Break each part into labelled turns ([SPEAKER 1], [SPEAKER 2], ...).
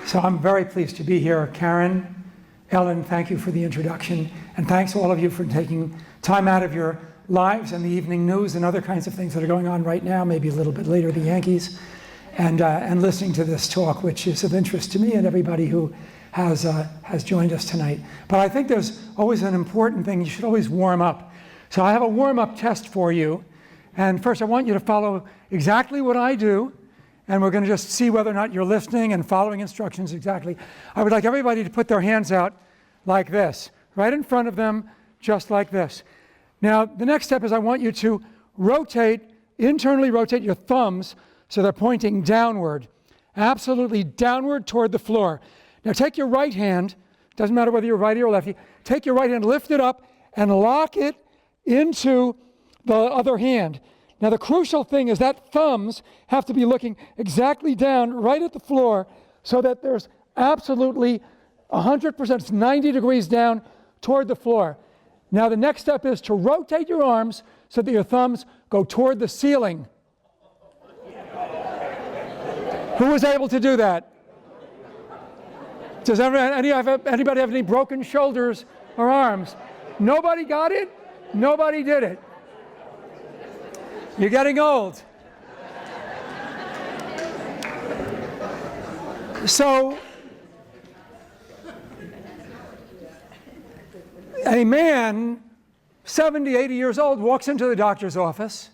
[SPEAKER 1] So I'm very pleased to be here. Karen, Ellen, thank you for the introduction. And thanks to all of you for taking time out of your lives and the evening news and other kinds of things that are going on right now, maybe a little bit later, the Yankees, and listening to this talk, which is of interest to me and everybody who has joined us tonight. But I think there's always an important thing. You should always warm up. So I have a warm-up test for you. And first, I want you to follow exactly what I do. And we're going to just see whether or not you're listening and following instructions exactly. I would like everybody to put their hands out like this, right in front of them, just like this. Now, the next step is I want you to internally rotate your thumbs so they're pointing downward, absolutely downward toward the floor. Now, take your right hand, doesn't matter whether you're righty or lefty, take your right hand, lift it up, and lock it into the other hand. Now, the crucial thing is that thumbs have to be looking exactly down right at the floor so that there's absolutely 100%, it's 90 degrees down toward the floor. Now, the next step is to rotate your arms so that your thumbs go toward the ceiling. Who was able to do that? Does anybody have any broken shoulders or arms? Nobody got it? Nobody did it. You're getting old. So, a man, 70, 80 years old, walks into the doctor's office,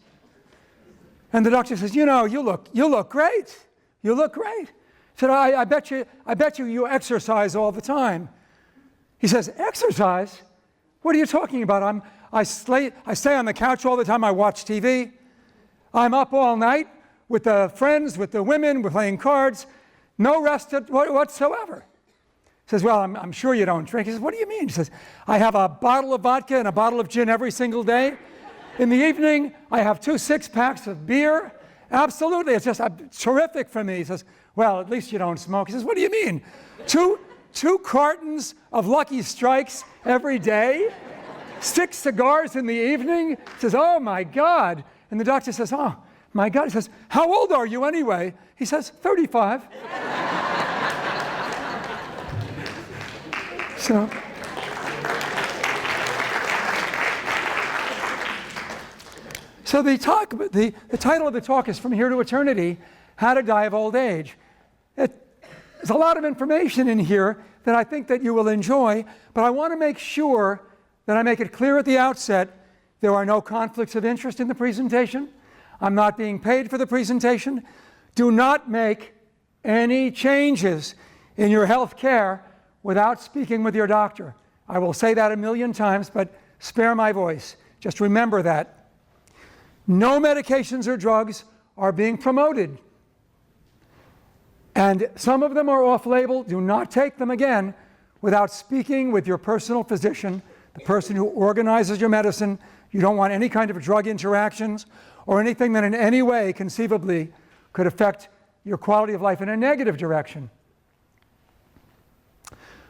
[SPEAKER 1] and the doctor says, you know, you look great. You look great. He said, I bet you exercise all the time. He says, exercise? What are you talking about? I stay on the couch all the time. I watch TV. I'm up all night with the friends, with the women, we're playing cards. No rest whatsoever. He says, well, I'm sure you don't drink. He says, what do you mean? He says, I have a bottle of vodka and a bottle of gin every single day. In the evening, I have 2 6-packs of beer. Absolutely, it's just terrific for me. He says, well, at least you don't smoke. He says, what do you mean? Two cartons of Lucky Strikes every day? 6 cigars in the evening? He says, oh my God. And the doctor says, oh my God. He says, how old are you anyway? He says, 35. So the title of the talk is From Here to Eternity, How to Die of Old Age. There's a lot of information in here that I think that you will enjoy, but I want to make sure that I make it clear at the outset there are no conflicts of interest in the presentation. I'm not being paid for the presentation. Do not make any changes in your health care without speaking with your doctor. I will say that a million times, but spare my voice. Just remember that. No medications or drugs are being promoted. And some of them are off-label. Do not take them again without speaking with your personal physician, the person who organizes your medicine. You don't want any kind of drug interactions or anything that in any way conceivably could affect your quality of life in a negative direction.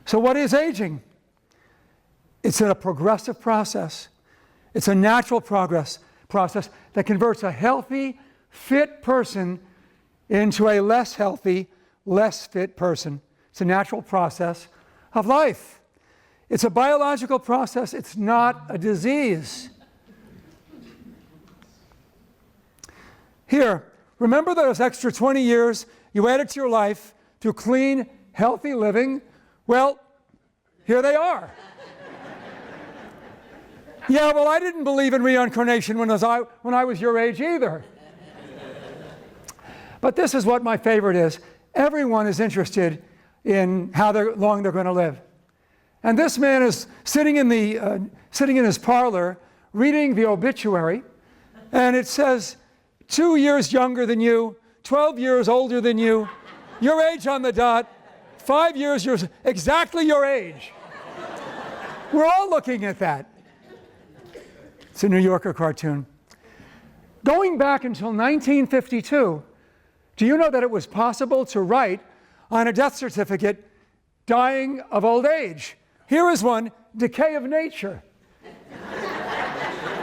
[SPEAKER 1] So what is aging? It's a progressive process. It's a natural process that converts a healthy, fit person into a less healthy, less fit person. It's a natural process of life. It's a biological process. It's not a disease. Here, remember those extra 20 years you added to your life through clean, healthy living? Well, here they are. Yeah, well, I didn't believe in reincarnation when I was your age either. But this is what my favorite is. Everyone is interested in how long they're going to live. And this man is sitting in his parlor reading the obituary, and it says, 2 years younger than you, 12 years older than you, your age on the dot, 5 years, you're exactly your age. We're all looking at that. It's a New Yorker cartoon. Going back until 1952, do you know that it was possible to write on a death certificate, dying of old age? Here is one, decay of nature.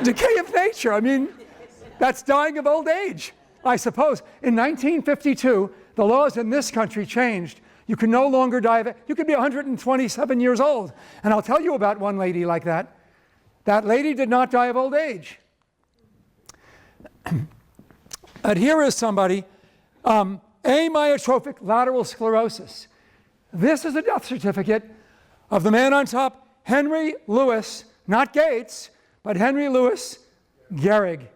[SPEAKER 1] Decay of nature, I mean, that's dying of old age, I suppose. In 1952, the laws in this country changed. You can no longer die of, you could be 127 years old. And I'll tell you about one lady like that. That lady did not die of old age. And here is somebody, amyotrophic lateral sclerosis. This is a death certificate of the man on top, Henry Louis, not Gates, but Henry Louis Gehrig.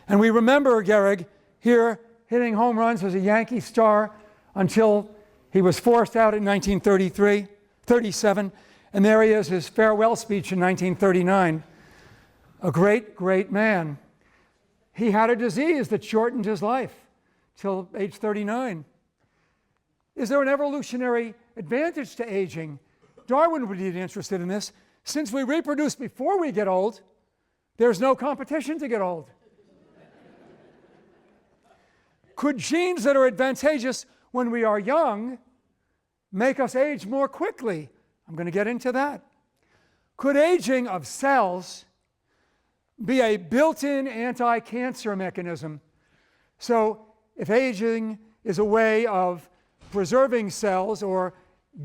[SPEAKER 1] And we remember Gehrig here hitting home runs as a Yankee star until he was forced out in 1937, and there he is, his farewell speech in 1939. A great, great man. He had a disease that shortened his life till age 39. Is there an evolutionary advantage to aging? Darwin would be interested in this. Since we reproduce before we get old, there's no competition to get old. Could genes that are advantageous when we are young make us age more quickly? I'm going to get into that. Could aging of cells be a built-in anti-cancer mechanism? So if aging is a way of preserving cells or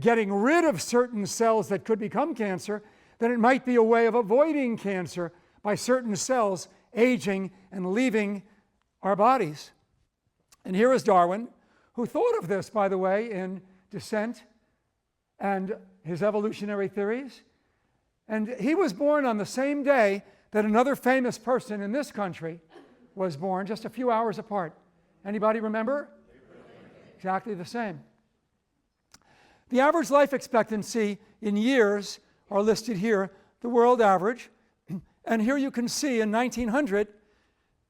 [SPEAKER 1] getting rid of certain cells that could become cancer, then it might be a way of avoiding cancer by certain cells aging and leaving our bodies. And here is Darwin, who thought of this, by the way, in Descent and his evolutionary theories. And he was born on the same day that another famous person in this country was born, just a few hours apart. Anybody remember? Exactly the same. The average life expectancy in years are listed here, the world average. And here you can see in 1900,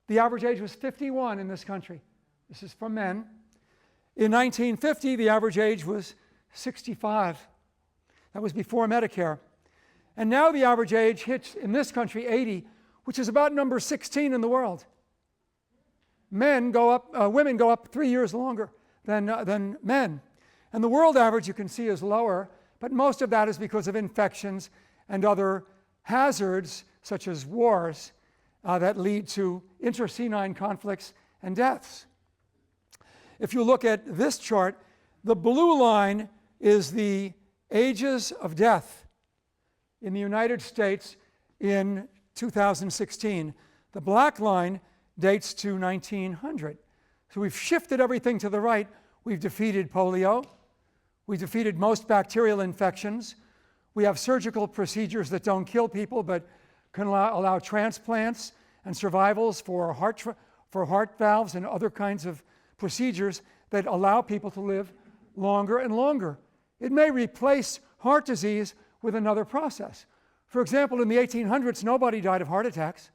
[SPEAKER 1] the average age was 51 in this country. This is for men. In 1950, the average age was 65. That was before Medicare. And now the average age hits, in this country, 80, which is about number 16 in the world. Women go up 3 years longer than men. And the world average, you can see, is lower, but most of that is because of infections and other hazards, such as wars, that lead to intercanine conflicts and deaths. If you look at this chart, the blue line is the ages of death in the United States in 2016. The black line dates to 1900. So we've shifted everything to the right. We've defeated polio. We've defeated most bacterial infections. We have surgical procedures that don't kill people but can allow transplants and survivals for heart valves and other kinds of procedures that allow people to live longer and longer. It may replace heart disease with another process. For example, in the 1800s, nobody died of heart attacks.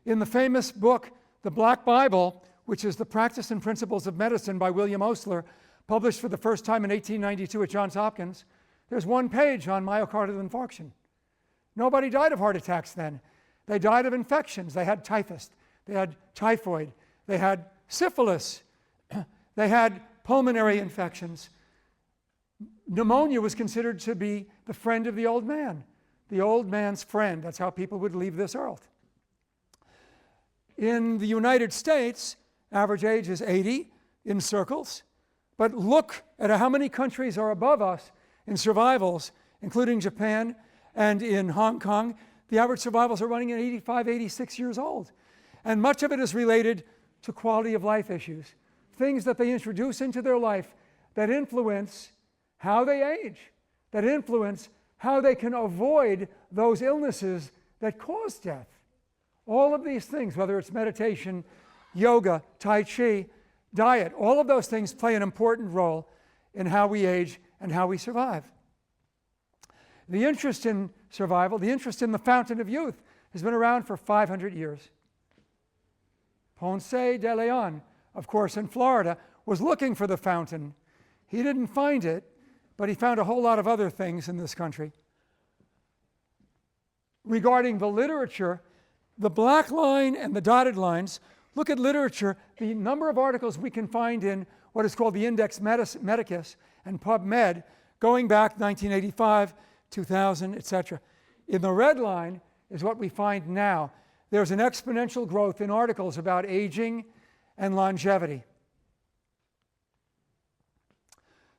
[SPEAKER 1] In the famous book, The Black Bible, which is The Practice and Principles of Medicine by William Osler, published for the first time in 1892 at Johns Hopkins, there's one page on myocardial infarction. Nobody died of heart attacks then. They died of infections. They had typhus. They had typhoid. They had syphilis. They had pulmonary infections. Pneumonia was considered to be the friend of the old man, the old man's friend. That's how people would leave this earth. In the United States, average age is 80 in circles. But look at how many countries are above us in survivals, including Japan and in Hong Kong. The average survivals are running at 85, 86 years old. And much of it is related to quality of life issues, things that they introduce into their life that influence how they age, that influence how they can avoid those illnesses that cause death. All of these things, whether it's meditation, yoga, Tai Chi, diet, all of those things play an important role in how we age and how we survive. The interest in survival, the interest in the fountain of youth, has been around for 500 years. Ponce de Leon, of course, in Florida, was looking for the fountain. He didn't find it, but he found a whole lot of other things in this country. Regarding the literature, the black line and the dotted lines, look at literature, the number of articles we can find in what is called the Index Medicus and PubMed, going back 1985, 2000, etc. In the red line is what we find now. There's an exponential growth in articles about aging and longevity.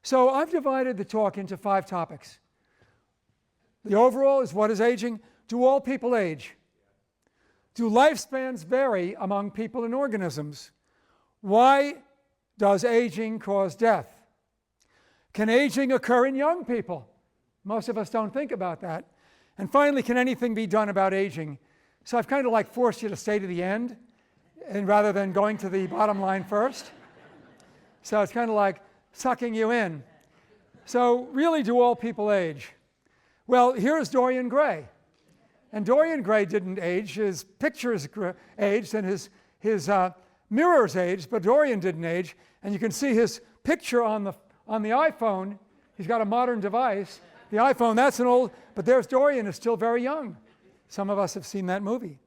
[SPEAKER 1] So I've divided the talk into 5 topics. The overall is, what is aging? Do all people age? Do lifespans vary among people and organisms? Why does aging cause death? Can aging occur in young people? Most of us don't think about that. And finally, can anything be done about aging? So I've kind of like forced you to stay to the end, and rather than going to the bottom line first. So it's kind of like sucking you in. So really, do all people age? Well, here's Dorian Gray. And Dorian Gray didn't age. His pictures aged and his mirrors aged, but Dorian didn't age. And you can see his picture on the iPhone. He's got a modern device. The iPhone, that's an old, but there's Dorian, is still very young. Some of us have seen that movie.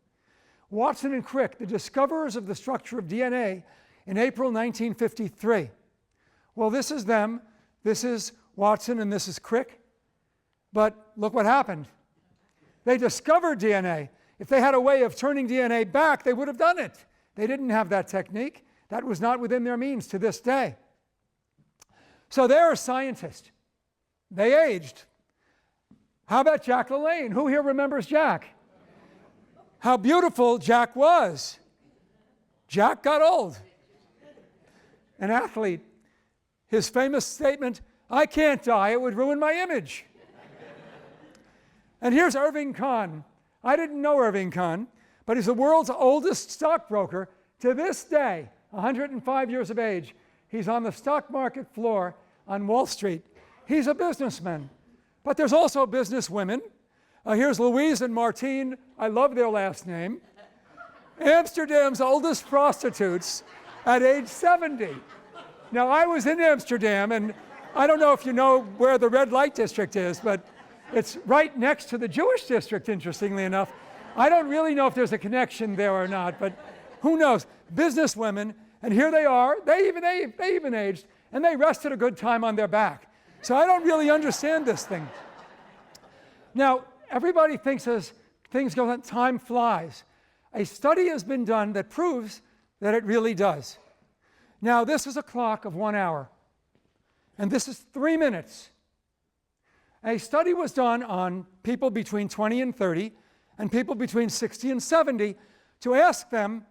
[SPEAKER 1] Watson and Crick, the discoverers of the structure of DNA in April 1953. Well, this is them. This is Watson and this is Crick. But look what happened. They discovered DNA. If they had a way of turning DNA back, they would have done it. They didn't have that technique. That was not within their means to this day. So they're a scientist. They aged. How about Jack LaLanne? Who here remembers Jack? How beautiful Jack was. Jack got old. An athlete. His famous statement, "I can't die, it would ruin my image." And here's Irving Kahn. I didn't know Irving Kahn, but he's the world's oldest stockbroker. To this day, 105 years of age, he's on the stock market floor on Wall Street. He's a businessman. But there's also businesswomen. Here's Louise and Martine. I love their last name. Amsterdam's oldest prostitutes at age 70. Now, I was in Amsterdam, and I don't know if you know where the red light district is, but it's right next to the Jewish district, interestingly enough. I don't really know if there's a connection there or not, but who knows? Businesswomen, and here they are. They even aged, and they rested a good time on their back. So I don't really understand this thing. Now, everybody thinks as things go on, time flies. A study has been done that proves that it really does. Now, this is a clock of 1 hour, and this is 3 minutes. A study was done on people between 20 and 30 and people between 60 and 70 to ask them,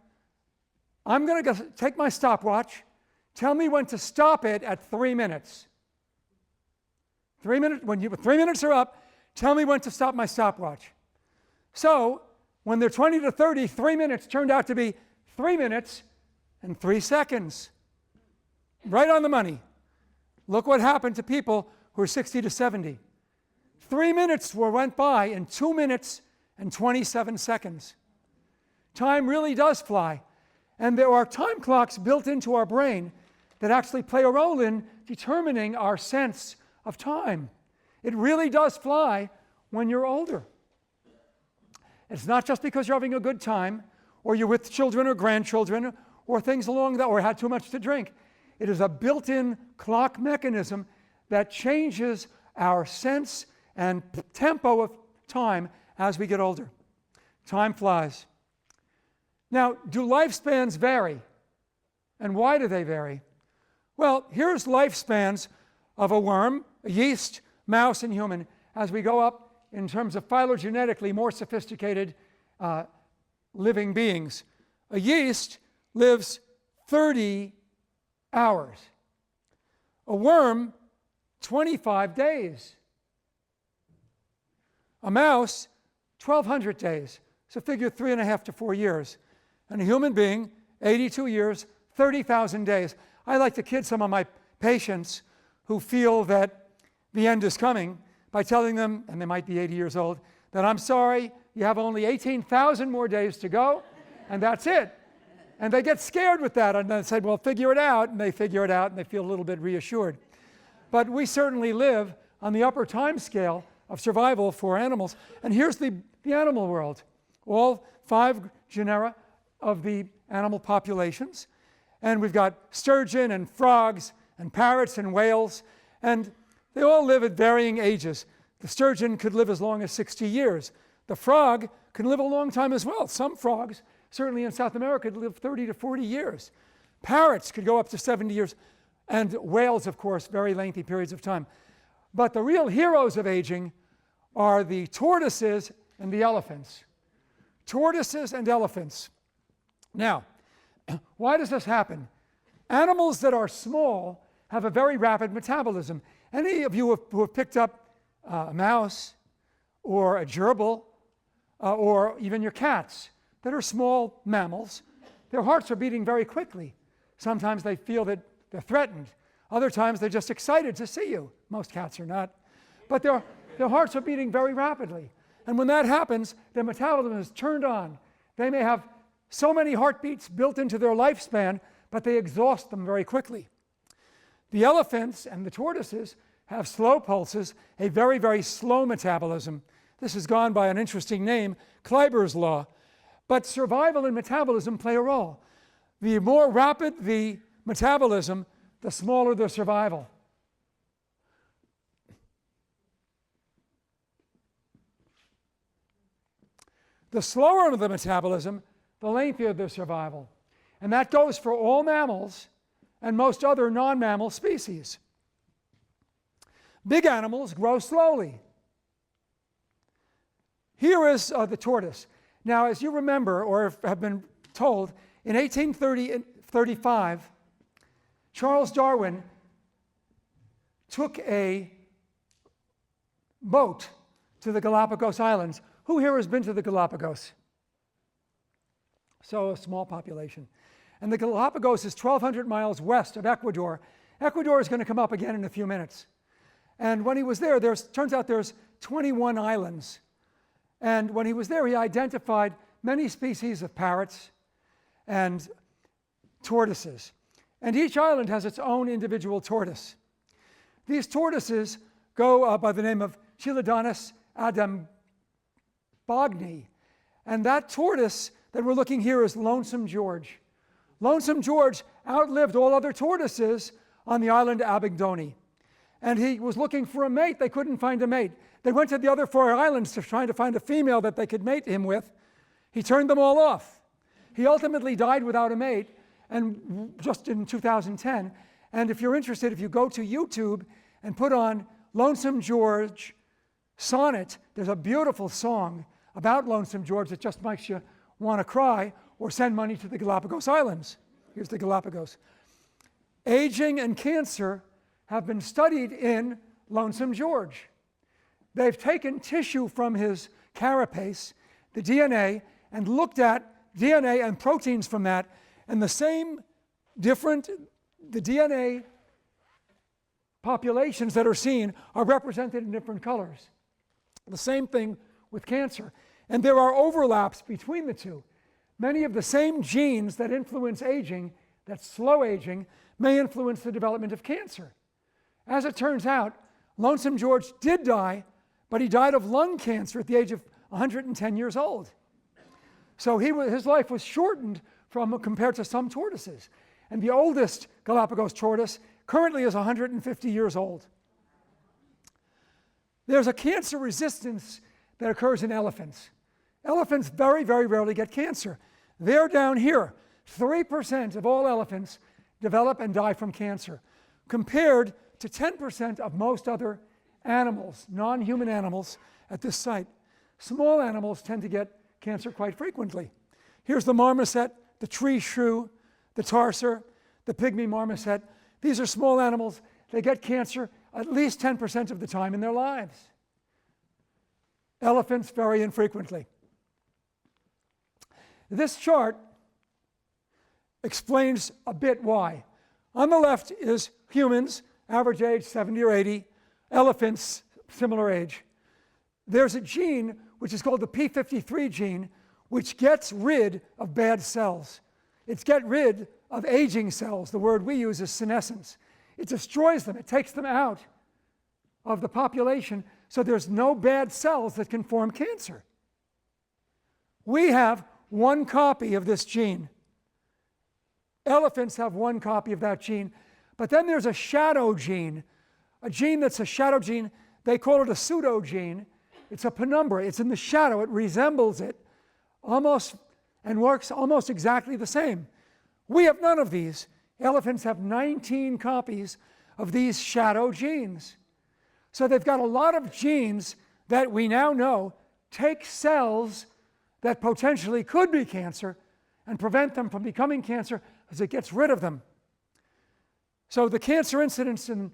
[SPEAKER 1] I'm going to take my stopwatch, tell me when to stop it at 3 minutes. 3 minutes, when 3 minutes are up, tell me when to stop my stopwatch. So, when they're 20 to 30, 3 minutes turned out to be 3 minutes and 3 seconds. Right on the money. Look what happened to people who are 60 to 70. 3 minutes went by in 2 minutes and 27 seconds. Time really does fly. And there are time clocks built into our brain that actually play a role in determining our sense of time. It really does fly when you're older. It's not just because you're having a good time, or you're with children or grandchildren, or things along that, or had too much to drink. It is a built-in clock mechanism that changes our sense and tempo of time as we get older. Time flies. Now, do lifespans vary? And why do they vary? Well, here's lifespans of a worm, a yeast, mouse, and human as we go up in terms of phylogenetically more sophisticated living beings. A yeast lives 30 hours. A worm, 25 days. A mouse, 1,200 days. So figure 3.5 to 4 years. And a human being, 82 years, 30,000 days. I like to kid some of my patients who feel that the end is coming by telling them, and they might be 80 years old, that I'm sorry, you have only 18,000 more days to go, and that's it. And they get scared with that, and they say, well, figure it out, and they figure it out, and they feel a little bit reassured. But we certainly live on the upper time scale of survival for animals. And here's the animal world. All 5 genera of the animal populations. And we've got sturgeon and frogs and parrots and whales, and they all live at varying ages. The sturgeon could live as long as 60 years. The frog can live a long time as well. Some frogs, certainly in South America, could live 30 to 40 years. Parrots could go up to 70 years. And whales, of course, very lengthy periods of time. But the real heroes of aging are the tortoises and the elephants. Tortoises and elephants. Now, why does this happen? Animals that are small have a very rapid metabolism. Any of you who have picked up a mouse or a gerbil or even your cats that are small mammals, their hearts are beating very quickly. Sometimes they feel that they're threatened. Other times they're just excited to see you. Most cats are not. But their hearts are beating very rapidly. And when that happens, their metabolism is turned on. They may have so many heartbeats built into their lifespan, but they exhaust them very quickly. The elephants and the tortoises have slow pulses, a very, very slow metabolism. This has gone by an interesting name, Kleiber's law. But survival and metabolism play a role. The more rapid the metabolism, the smaller the survival. The slower the metabolism, the lengthier the survival. And that goes for all mammals and most other non-mammal species. Big animals grow slowly. Here is the tortoise. Now, as you remember, or have been told, in 1835, Charles Darwin took a boat to the Galapagos Islands. Who here has been to the Galapagos? So, a small population. And the Galapagos is 1,200 miles west of Ecuador. Ecuador is going to come up again in a few minutes. And when he was there, turns out there's 21 islands. And when he was there, he identified many species of parrots and tortoises. And each island has its own individual tortoise. These tortoises go by the name of Chilodonis adambogni. And that tortoise that we're looking here is Lonesome George. Lonesome George outlived all other tortoises on the island Abingdoni. And he was looking for a mate. They couldn't find a mate. They went to the other 4 islands trying to find a female that they could mate him with. He turned them all off. He ultimately died without a mate, and just in 2010. And if you're interested, if you go to YouTube and put on Lonesome George Sonnet, there's a beautiful song about Lonesome George that just makes you want to cry or send money to the Galapagos Islands. Here's the Galapagos. Aging and cancer have been studied in Lonesome George. They've taken tissue from his carapace, the DNA, and looked at DNA and proteins from that, and the DNA populations that are seen are represented in different colors. The same thing with cancer. And there are overlaps between the two. Many of the same genes that influence aging, that slow aging, may influence the development of cancer. As it turns out, Lonesome George did die, but he died of lung cancer at the age of 110 years old. So his life was shortened compared to some tortoises. And the oldest Galapagos tortoise currently is 150 years old. There's a cancer resistance that occurs in elephants. Elephants very, very rarely get cancer. They're down here. 3% of all elephants develop and die from cancer, compared to 10% of most other animals, non-human animals at this site. Small animals tend to get cancer quite frequently. Here's the marmoset, the tree shrew, the tarsier, the pygmy marmoset. These are small animals. They get cancer at least 10% of the time in their lives. Elephants very infrequently. This chart explains a bit why. On the left is humans, average age 70 or 80, elephants, similar age. There's a gene which is called the p53 gene, which gets rid of bad cells. It's get rid of aging cells. The word we use is senescence. It destroys them. It takes them out of the population, so there's no bad cells that can form cancer. We have one copy of this gene. Elephants have one copy of that gene. But then there's a shadow gene, a gene that's a shadow gene. They call it a pseudogene. It's a penumbra. It's in the shadow. It resembles it almost and works almost exactly the same. We have none of these. Elephants have 19 copies of these shadow genes. So they've got a lot of genes that we now know take cells that potentially could be cancer and prevent them from becoming cancer as it gets rid of them. So the cancer incidence in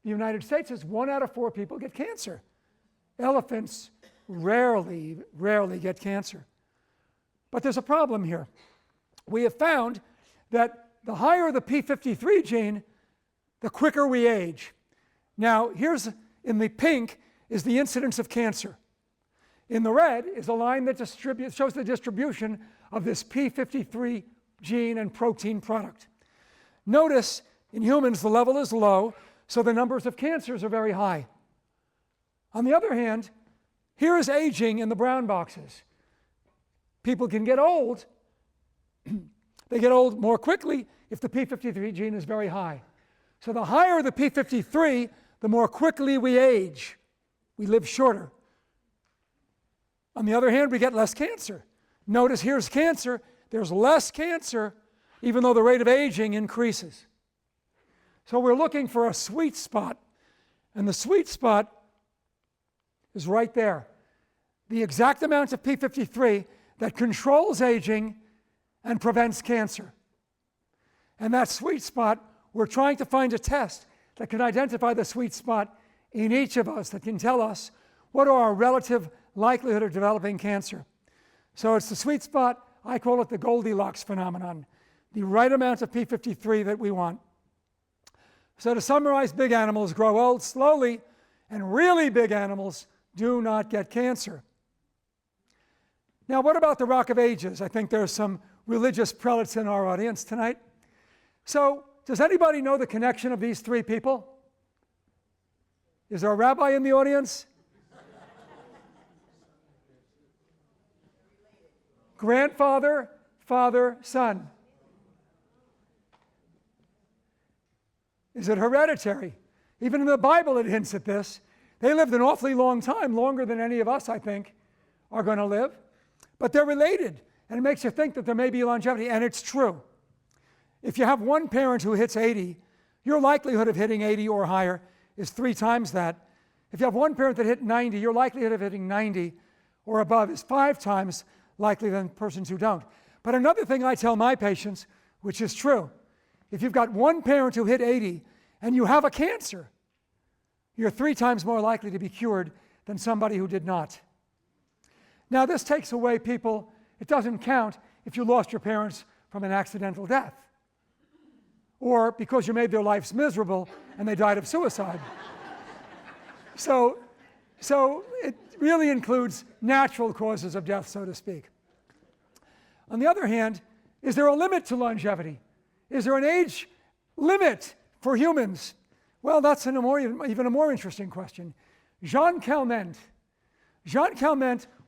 [SPEAKER 1] the United States is 1 out of 4 people get cancer. Elephants rarely get cancer. But there's a problem here. We have found that the higher the p53 gene, the quicker we age. Now, here's in the pink is the incidence of cancer. In the red is a line that shows the distribution of this p53 gene and protein product. Notice in humans the level is low, so the numbers of cancers are very high. On the other hand, here is aging in the brown boxes. People can get old. They get old more quickly if the p53 gene is very high. So the higher the p53, the more quickly we age. We live shorter. On the other hand, we get less cancer. Notice here's cancer. There's less cancer, even though the rate of aging increases. So we're looking for a sweet spot, and the sweet spot is right there. The exact amount of p53 that controls aging and prevents cancer. And that sweet spot, we're trying to find a test that can identify the sweet spot in each of us, that can tell us what are our relative likelihood of developing cancer. So it's the sweet spot. I call it the Goldilocks phenomenon, the right amount of p53 that we want. So to summarize, big animals grow old slowly, and really big animals do not get cancer. Now, what about the Rock of Ages? I think there's some religious prelates in our audience tonight. So, does anybody know the connection of these 3 people? Is there a rabbi in the audience? Grandfather, father, son. Is it hereditary? Even in the Bible it hints at this. They lived an awfully long time, longer than any of us, I think, are going to live. But they're related, and it makes you think that there may be longevity, and it's true. If you have one parent who hits 80, your likelihood of hitting 80 or higher is 3 times that. If you have one parent that hit 90, your likelihood of hitting 90 or above is 5 times likely than persons who don't. But another thing I tell my patients, which is true, if you've got one parent who hit 80 and you have a cancer, you're 3 times more likely to be cured than somebody who did not. Now, this takes away people. It doesn't count if you lost your parents from an accidental death, or because you made their lives miserable and they died of suicide. So it really includes natural causes of death, so to speak. On the other hand, is there a limit to longevity? Is there an age limit for humans? Well, that's even a more interesting question. Jeanne Calment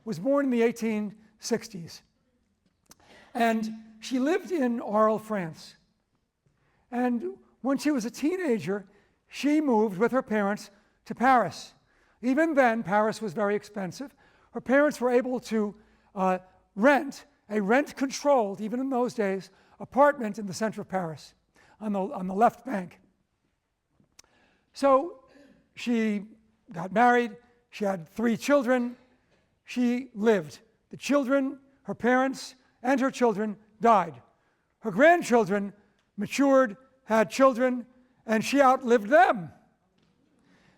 [SPEAKER 1] was born in the 1860s. And she lived in Arles, France. And when she was a teenager, she moved with her parents to Paris. Even then, Paris was very expensive. Her parents were able to rent a rent-controlled, even in those days, apartment in the center of Paris, on the left bank. So she got married. She had 3 children. She lived. The children, her parents, and her children died. Her grandchildren matured, had children, and she outlived them.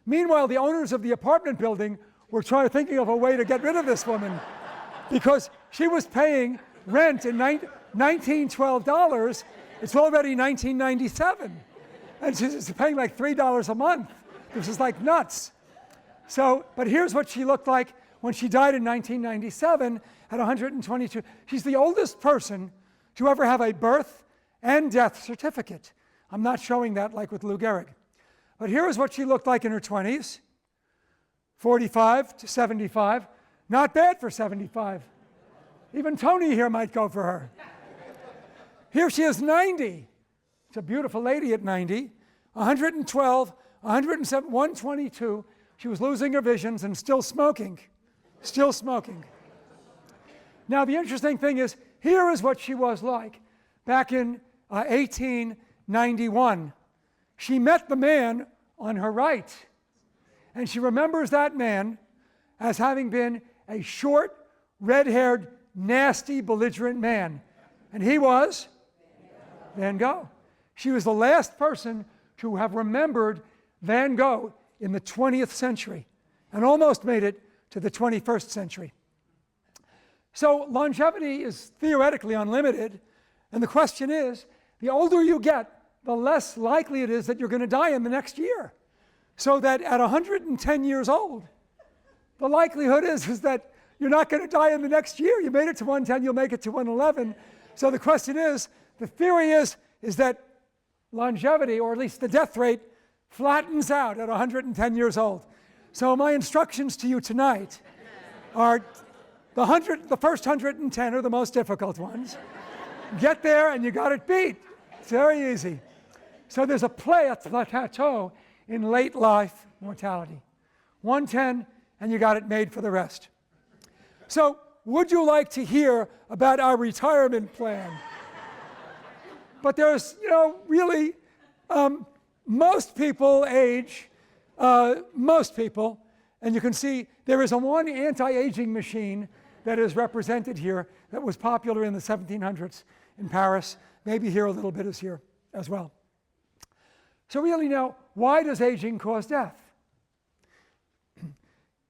[SPEAKER 1] Meanwhile, the owners of the apartment building were thinking of a way to get rid of this woman because she was paying rent in $1912. It's already $1997. And she's paying like $3 a month. This is like nuts. So, but here's what she looked like when she died in 1997 at 122. She's the oldest person to ever have a birth and death certificate. I'm not showing that like with Lou Gehrig. But here's what she looked like in her 20s, 45 to 75. Not bad for 75. Even Tony here might go for her. Here she is 90. She's a beautiful lady at 90. 112, 107, 122. She was losing her visions and still smoking. Still smoking. Now the interesting thing is, here is what she was like back in 1890. 91. She met the man on her right, and she remembers that man as having been a short, red-haired, nasty, belligerent man. And he was Van Gogh. She was the last person to have remembered Van Gogh in the 20th century and almost made it to the 21st century. So longevity is theoretically unlimited, and the question is, the older you get, the less likely it is that you're going to die in the next year. So that at 110 years old, the likelihood is that you're not going to die in the next year. You made it to 110, you'll make it to 111. So the question is, the theory is that longevity, or at least the death rate, flattens out at 110 years old. So my instructions to you tonight are the first 110 are the most difficult ones. Get there and you got it beat. It's very easy. So there's a plateau in late life mortality. 110 and you got it made for the rest. So would you like to hear about our retirement plan? But there's, really, most people age, most people, and you can see there is one anti-aging machine that is represented here that was popular in the 1700s in Paris. Maybe here a little bit is here as well. So really now, why does aging cause death?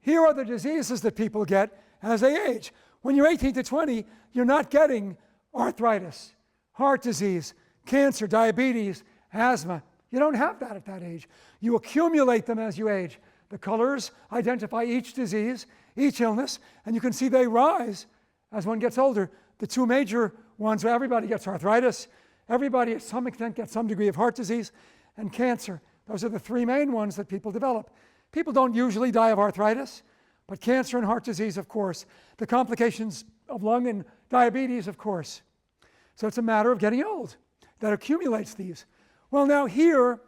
[SPEAKER 1] Here are the diseases that people get as they age. When you're 18 to 20, you're not getting arthritis, heart disease, cancer, diabetes, asthma. You don't have that at that age. You accumulate them as you age. The colors identify each disease, each illness, and you can see they rise as one gets older. The two major ones where everybody gets arthritis, everybody at some extent gets some degree of heart disease, and cancer. Those are the three main ones that people develop. People don't usually die of arthritis, but cancer and heart disease, of course. The complications of lung and diabetes, of course. So it's a matter of getting old that accumulates these. Well, now here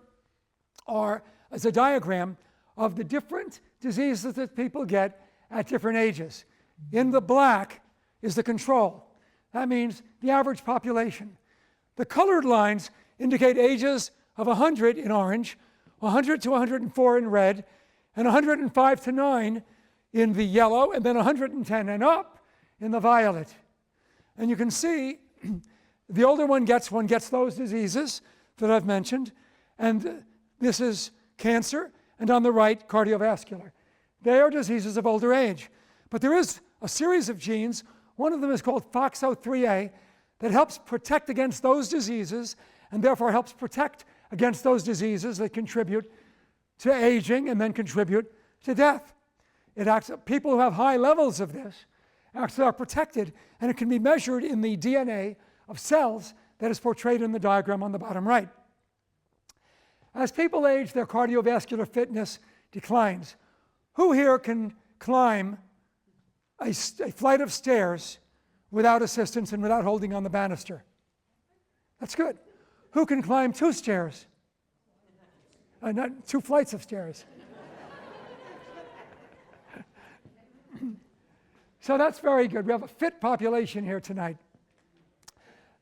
[SPEAKER 1] is a diagram of the different diseases that people get at different ages. In the black is the control. That means the average population. The colored lines indicate ages of 100 in orange, 100 to 104 in red, and 105 to 9 in the yellow, and then 110 and up in the violet. And you can see the older one gets those diseases that I've mentioned, and this is cancer, and on the right, cardiovascular. They are diseases of older age. But there is a series of genes, one of them is called FOXO3A, that helps protect against those diseases, and therefore helps protect against those diseases that contribute to aging and then contribute to death. People who have high levels of this actually are protected, and it can be measured in the DNA of cells that is portrayed in the diagram on the bottom right. As people age, their cardiovascular fitness declines. Who here can climb a flight of stairs without assistance and without holding on the banister? That's good. Who can climb 2 stairs? Not 2 flights of stairs. So that's very good. We have a fit population here tonight.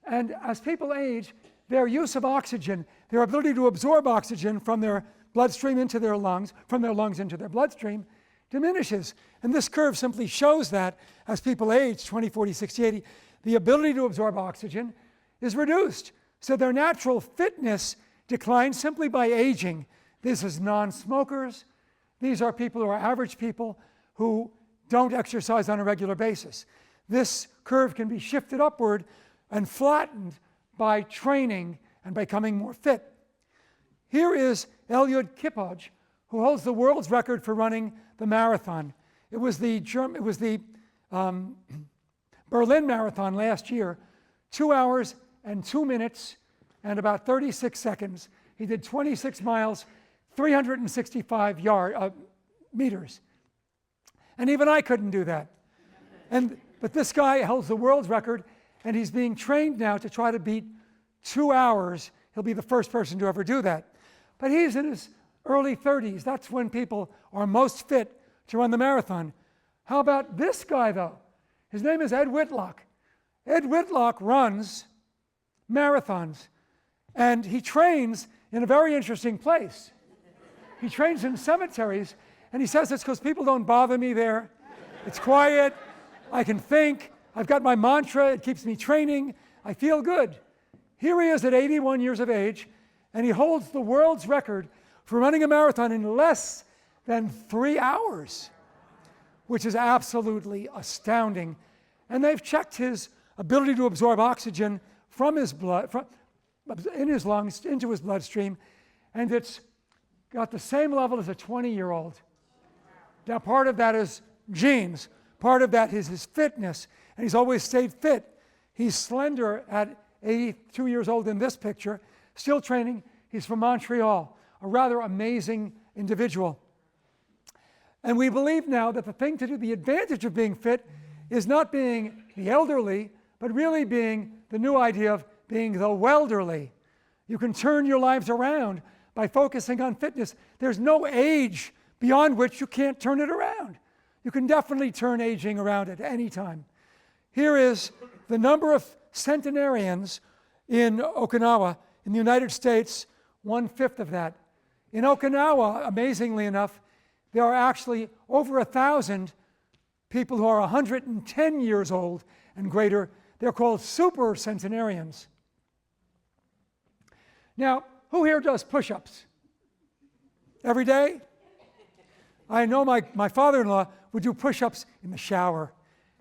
[SPEAKER 1] And as people age, their use of oxygen, their ability to absorb oxygen from their bloodstream into their lungs, from their lungs into their bloodstream, diminishes. And this curve simply shows that as people age, 20, 40, 60, 80, the ability to absorb oxygen is reduced. So their natural fitness declines simply by aging. This is non-smokers. These are people who are average people who don't exercise on a regular basis. This curve can be shifted upward and flattened by training and by becoming more fit. Here is Eliud Kipchoge, who holds the world's record for running the marathon. It was the Berlin Marathon last year, 2 hours and 2 minutes and about 36 seconds. He did 26 miles, 365 meters. And even I couldn't do that. But this guy holds the world's record, and he's being trained now to try to beat 2 hours. He'll be the first person to ever do that. But he's in his early 30s. That's when people are most fit to run the marathon. How about this guy, though? His name is Ed Whitlock. Ed Whitlock runs marathons. And he trains in a very interesting place. He trains in cemeteries, and he says it's because people don't bother me there. It's quiet, I can think, I've got my mantra, it keeps me training, I feel good. Here he is at 81 years of age, and he holds the world's record for running a marathon in less than 3 hours, which is absolutely astounding. And they've checked his ability to absorb oxygen from his blood, in his lungs, into his bloodstream, and it's got the same level as a 20-year-old. Now, part of that is genes. Part of that is his fitness, and he's always stayed fit. He's slender at 82 years old in this picture, still training. He's from Montreal, a rather amazing individual. And we believe now that the thing to do, the advantage of being fit, is not being the elderly, but really being the new idea of being the welderly. You can turn your lives around by focusing on fitness. There's no age beyond which you can't turn it around. You can definitely turn aging around at any time. Here is the number of centenarians in Okinawa. In the United States, 1/5 of that. In Okinawa, amazingly enough, there are actually over 1,000 people who are 110 years old and greater. They're called super centenarians. Now, who here does push-ups? Every day? I know my father-in-law would do push-ups in the shower.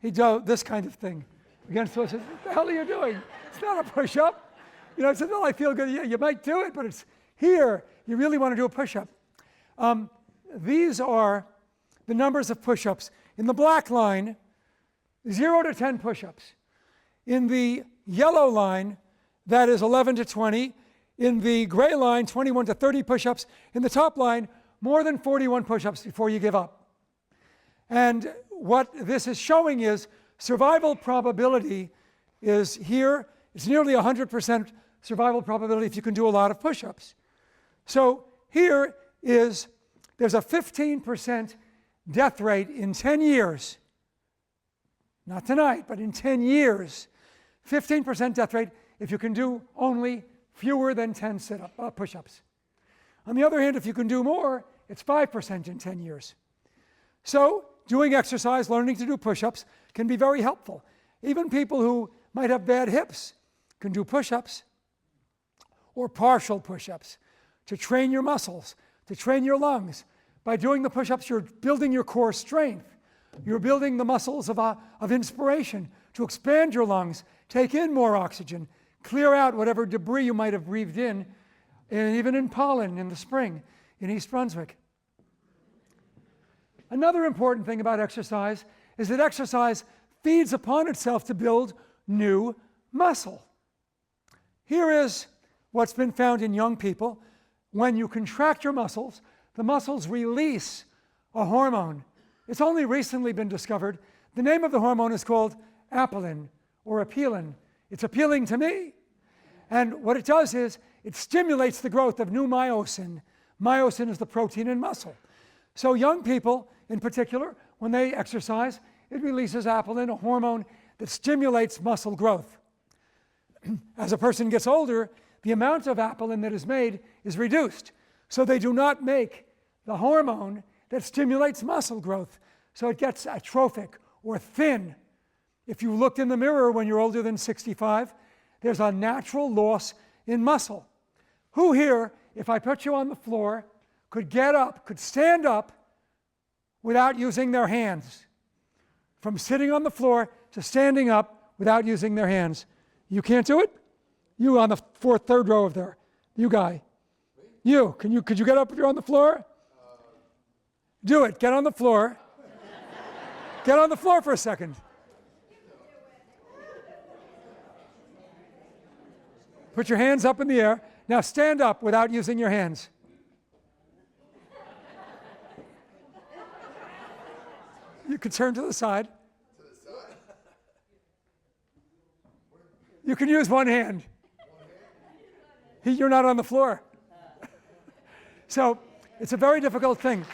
[SPEAKER 1] He'd do this kind of thing. Against us, what the hell are you doing? It's not a push-up. You know, I said, well, I feel good. Yeah, you might do it, but it's here. You really want to do a push-up. These are the numbers of push-ups. In the black line, 0 to 10 push-ups. In the yellow line, that is 11 to 20. In the gray line, 21 to 30 push-ups. In the top line, more than 41 push-ups before you give up. And what this is showing is survival probability is here. It's nearly 100% survival probability if you can do a lot of push-ups. So here is, there's a 15% death rate in 10 years. Not tonight, but in 10 years. 15% death rate if you can do only fewer than 10 push-ups. On the other hand, if you can do more, it's 5% in 10 years. So doing exercise, learning to do push-ups can be very helpful. Even people who might have bad hips can do push-ups or partial push-ups to train your muscles, to train your lungs. By doing the push-ups, you're building your core strength. You're building the muscles of inspiration to expand your lungs, take in more oxygen, clear out whatever debris you might have breathed in, and even in pollen in the spring in East Brunswick. Another important thing about exercise is that exercise feeds upon itself to build new muscle. Here is what's been found in young people. When you contract your muscles, the muscles release a hormone. It's only recently been discovered. The name of the hormone is called apelin or apelin. It's appealing to me. And what it does is it stimulates the growth of new myosin. Myosin is the protein in muscle. So young people, in particular, when they exercise, it releases apelin, a hormone that stimulates muscle growth. As a person gets older, the amount of apelin that is made is reduced. So they do not make the hormone that stimulates muscle growth. So it gets atrophic or thin. If you looked in the mirror when you're older than 65, there's a natural loss in muscle. Who here, if I put you on the floor, could get up, could stand up without using their hands? From sitting on the floor to standing up without using their hands. You can't do it? You on the third row of there. You guy. You. Could you get up if you're on the floor? Do it. Get on the floor. Get on the floor for a second. Put your hands up in the air. Now stand up without using your hands. You could turn to the side. You can use one hand. You're not on the floor. So it's a very difficult thing.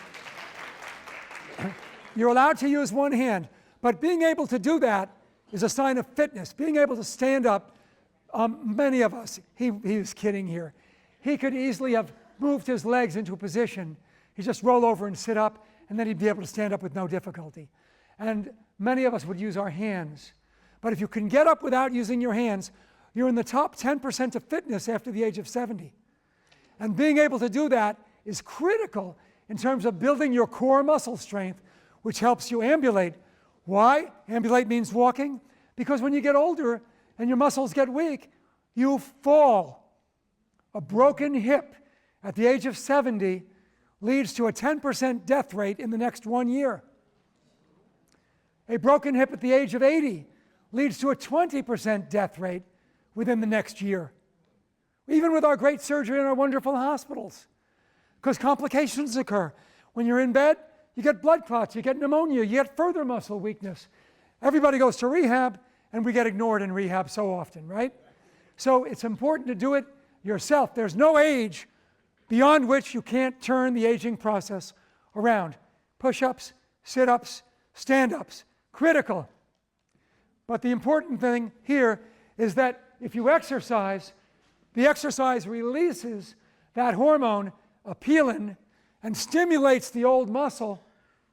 [SPEAKER 1] You're allowed to use one hand, but being able to do that is a sign of fitness. Being able to stand up Many of us, he was kidding here. He could easily have moved his legs into a position. He'd just roll over and sit up, and then he'd be able to stand up with no difficulty. And many of us would use our hands. But if you can get up without using your hands, you're in the top 10% of fitness after the age of 70. And being able to do that is critical in terms of building your core muscle strength, which helps you ambulate. Why? Ambulate means walking. Because when you get older and your muscles get weak, you fall. A broken hip at the age of 70 leads to a 10% death rate in the next 1 year. A broken hip at the age of 80 leads to a 20% death rate within the next year. Even with our great surgery in our wonderful hospitals. Because complications occur. When you're in bed, you get blood clots, you get pneumonia, you get further muscle weakness. Everybody goes to rehab, and we get ignored in rehab so often, right? So it's important to do it yourself. There's no age beyond which you can't turn the aging process around. Push-ups, sit-ups, stand-ups, critical. But the important thing here is that if you exercise, the exercise releases that hormone, apelin, and stimulates the old muscle,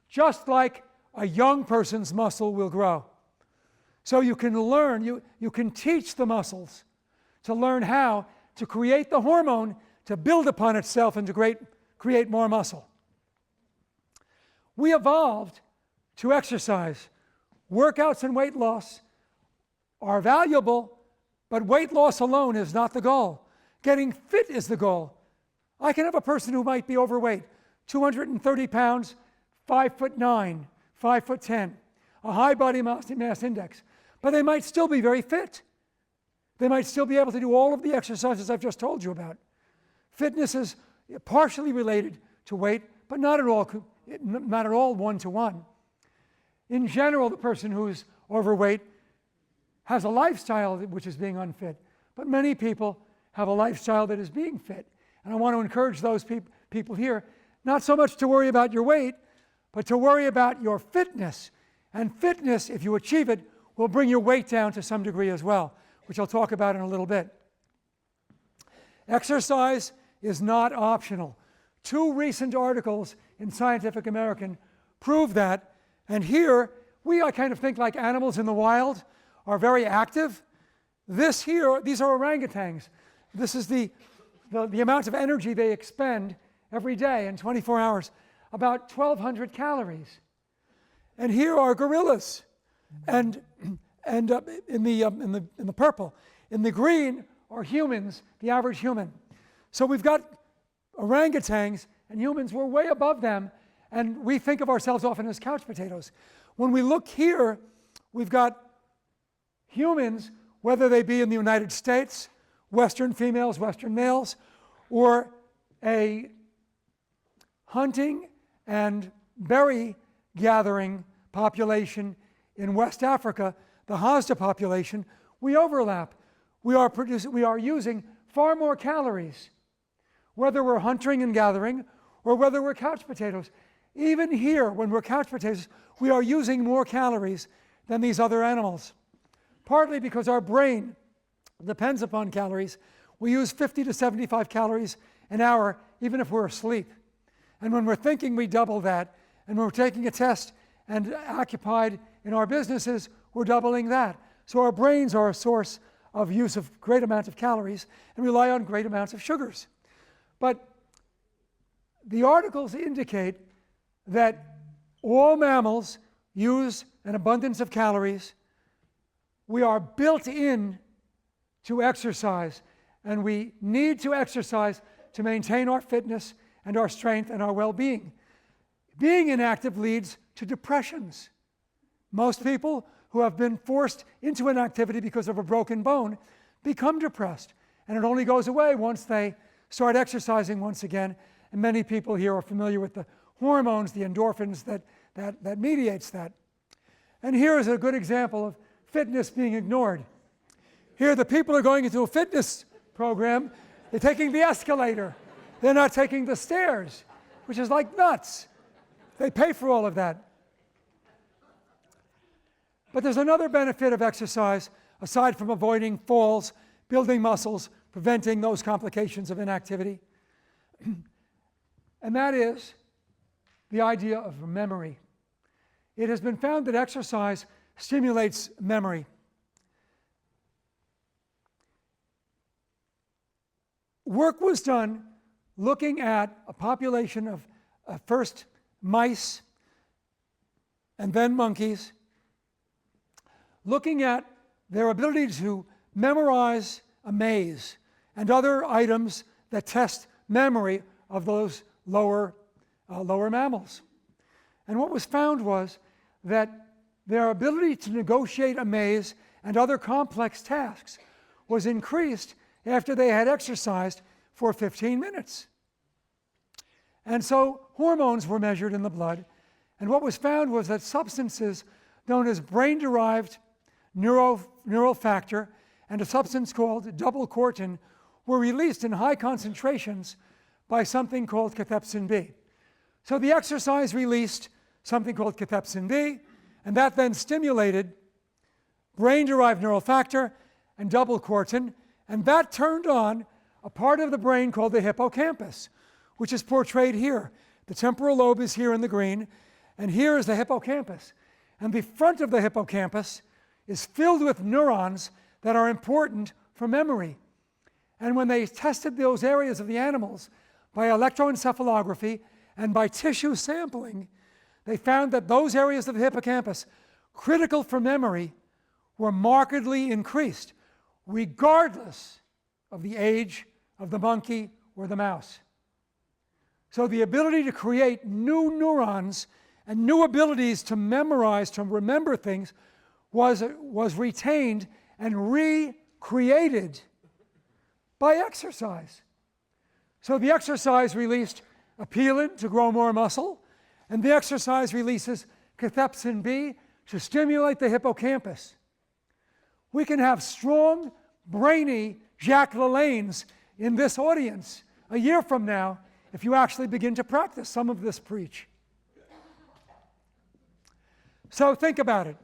[SPEAKER 1] just like a young person's muscle will grow. So you can learn, you can teach the muscles to learn how to create the hormone to build upon itself and to create more muscle. We evolved to exercise. Workouts and weight loss are valuable, but weight loss alone is not the goal. Getting fit is the goal. I can have a person who might be overweight, 230 pounds, 5'9", 5'10", a high body mass index, but they might still be very fit. They might still be able to do all of the exercises I've just told you about. Fitness is partially related to weight, but not at all one-to-one. In general, the person who's overweight has a lifestyle which is being unfit, but many people have a lifestyle that is being fit. And I want to encourage those people here, not so much to worry about your weight, but to worry about your fitness. And fitness, if you achieve it, will bring your weight down to some degree as well, which I'll talk about in a little bit. Exercise is not optional. 2 recent articles in Scientific American prove that. And here, I kind of think like animals in the wild are very active. These are orangutans. This is the amount of energy they expend every day in 24 hours, about 1,200 calories. And here are gorillas, and in the purple. In the green are humans, the average human. So we've got orangutans, and humans, we're way above them, and we think of ourselves often as couch potatoes. When we look here, we've got humans, whether they be in the United States, Western females, Western males, or a hunting and berry gathering population in West Africa, the Hazda population, we overlap. We are using far more calories, whether we're hunting and gathering or whether we're couch potatoes. Even here, when we're couch potatoes, we are using more calories than these other animals. Partly because our brain depends upon calories. We use 50 to 75 calories an hour, even if we're asleep. And when we're thinking, we double that. And when we're taking a test and occupied in our businesses, we're doubling that. So our brains are a source of use of great amounts of calories and rely on great amounts of sugars. But the articles indicate that all mammals use an abundance of calories. We are built in to exercise, and we need to exercise to maintain our fitness and our strength and our well-being. Being inactive leads to depressions. Most people who have been forced into inactivity because of a broken bone become depressed, and it only goes away once they start exercising once again. And many people here are familiar with the hormones, the endorphins that mediates that. And here is a good example of fitness being ignored. Here the people are going into a fitness program, they're taking the escalator, they're not taking the stairs, which is like nuts. They pay for all of that. But there's another benefit of exercise, aside from avoiding falls, building muscles, preventing those complications of inactivity. And that is the idea of memory. It has been found that exercise stimulates memory. Work was done looking at a population of first mice and then monkeys, looking at their ability to memorize a maze and other items that test memory of those lower mammals. And what was found was that their ability to negotiate a maze and other complex tasks was increased after they had exercised for 15 minutes. And so hormones were measured in the blood, and what was found was that substances known as brain-derived neural factor and a substance called double cortin were released in high concentrations by something called cathepsin B. So the exercise released something called cathepsin B, and that then stimulated brain-derived neural factor and double cortin, and that turned on a part of the brain called the hippocampus, which is portrayed here. The temporal lobe is here in the green, and here is the hippocampus. And the front of the hippocampus is filled with neurons that are important for memory. And when they tested those areas of the animals by electroencephalography and by tissue sampling, they found that those areas of the hippocampus, critical for memory, were markedly increased, regardless of the age of the monkey or the mouse. So the ability to create new neurons and new abilities to memorize, to remember things, was retained and recreated by exercise. So the exercise released apelin to grow more muscle, and the exercise releases cathepsin B to stimulate the hippocampus. We can have strong, brainy Jacques Lalannes in this audience a year from now if you actually begin to practice some of this preach. So think about it.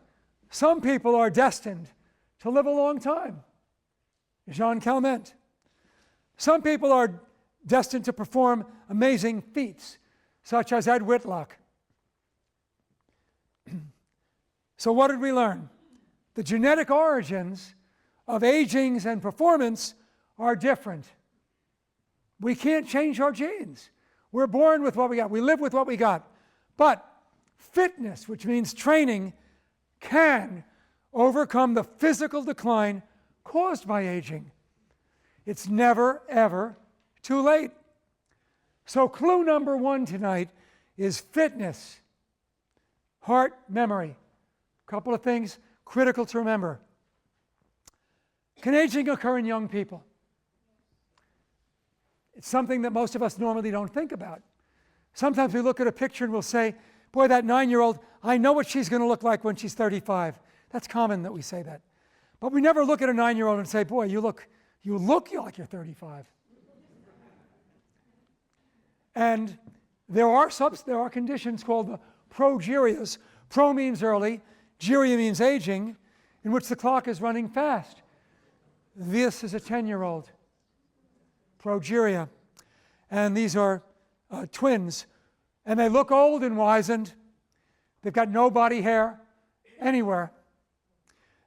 [SPEAKER 1] Some people are destined to live a long time. Jean Calment. Some people are destined to perform amazing feats, such as Ed Whitlock. So what did we learn? The genetic origins of agings and performance are different. We can't change our genes. We're born with what we got. We live with what we got. But fitness, which means training, can overcome the physical decline caused by aging. It's never, ever too late. So clue number one tonight is fitness, heart, memory. A couple of things critical to remember. Can aging occur in young people? It's something that most of us normally don't think about. Sometimes we look at a picture and we'll say, boy, that 9-year-old, I know what she's going to look like when she's 35. That's common that we say that. But we never look at a 9-year-old and say, boy, you look like you're 35. And there are conditions called the progerias. Pro means early, geria means aging, in which the clock is running fast. This is a 10-year-old. Progeria. And these are twins. And they look old and wizened. They've got no body hair anywhere.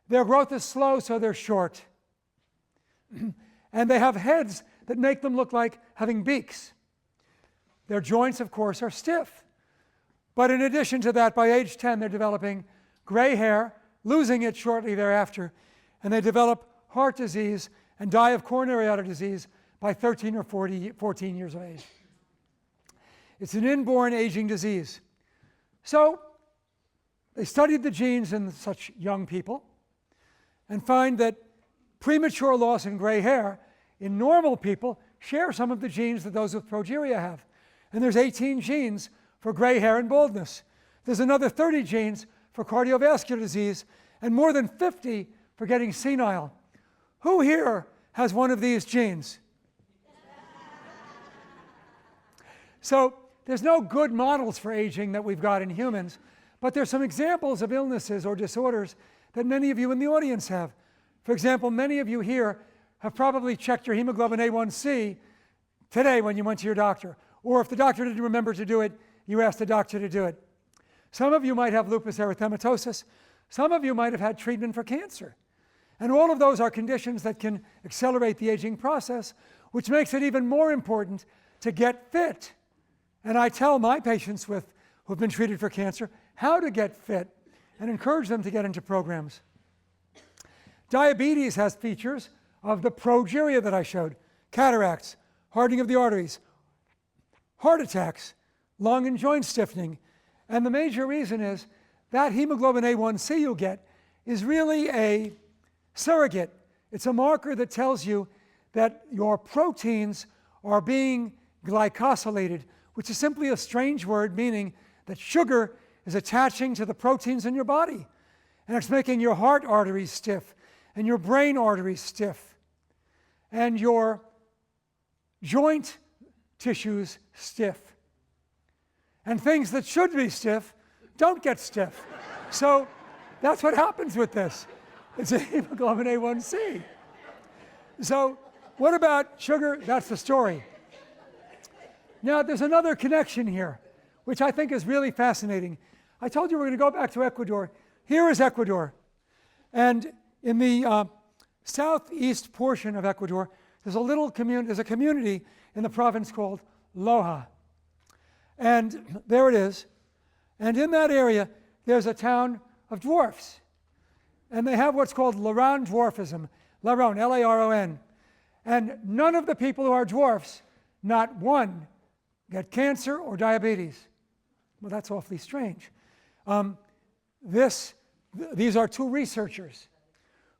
[SPEAKER 1] Their growth is slow, so they're short. And they have heads that make them look like having beaks. Their joints, of course, are stiff. But in addition to that, by age 10, they're developing gray hair, losing it shortly thereafter, and they develop heart disease and die of coronary artery disease by 13 or 14 years of age. It's an inborn aging disease. So they studied the genes in such young people and find that premature loss in gray hair in normal people share some of the genes that those with progeria have. And there's 18 genes for gray hair and baldness. There's another 30 genes for cardiovascular disease and more than 50 for getting senile. Who here has one of these genes? So there's no good models for aging that we've got in humans, but there's some examples of illnesses or disorders that many of you in the audience have. For example, many of you here have probably checked your hemoglobin A1C today when you went to your doctor. Or if the doctor didn't remember to do it, you asked the doctor to do it. Some of you might have lupus erythematosus. Some of you might have had treatment for cancer. And all of those are conditions that can accelerate the aging process, which makes it even more important to get fit. And I tell my patients who've been treated for cancer how to get fit and encourage them to get into programs. Diabetes has features of the progeria that I showed: cataracts, hardening of the arteries, heart attacks, lung and joint stiffening. And the major reason is that hemoglobin A1C you'll get is really a surrogate. It's a marker that tells you that your proteins are being glycosylated, which is simply a strange word meaning that sugar is attaching to the proteins in your body. And it's making your heart arteries stiff, and your brain arteries stiff, and your joint tissues stiff. And things that should be stiff don't get stiff. So that's what happens with this. It's a hemoglobin A1C. So what about sugar? That's the story. Now there's another connection here, which I think is really fascinating. I told you we're going to go back to Ecuador. Here is Ecuador. And in the southeast portion of Ecuador, there's a community in the province called Loja. And there it is. And in that area, there's a town of dwarfs. And they have what's called Laron dwarfism. Laron, L-A-R-O-N. And none of the people who are dwarfs, not one, get cancer or diabetes. Well, that's awfully strange. These are two researchers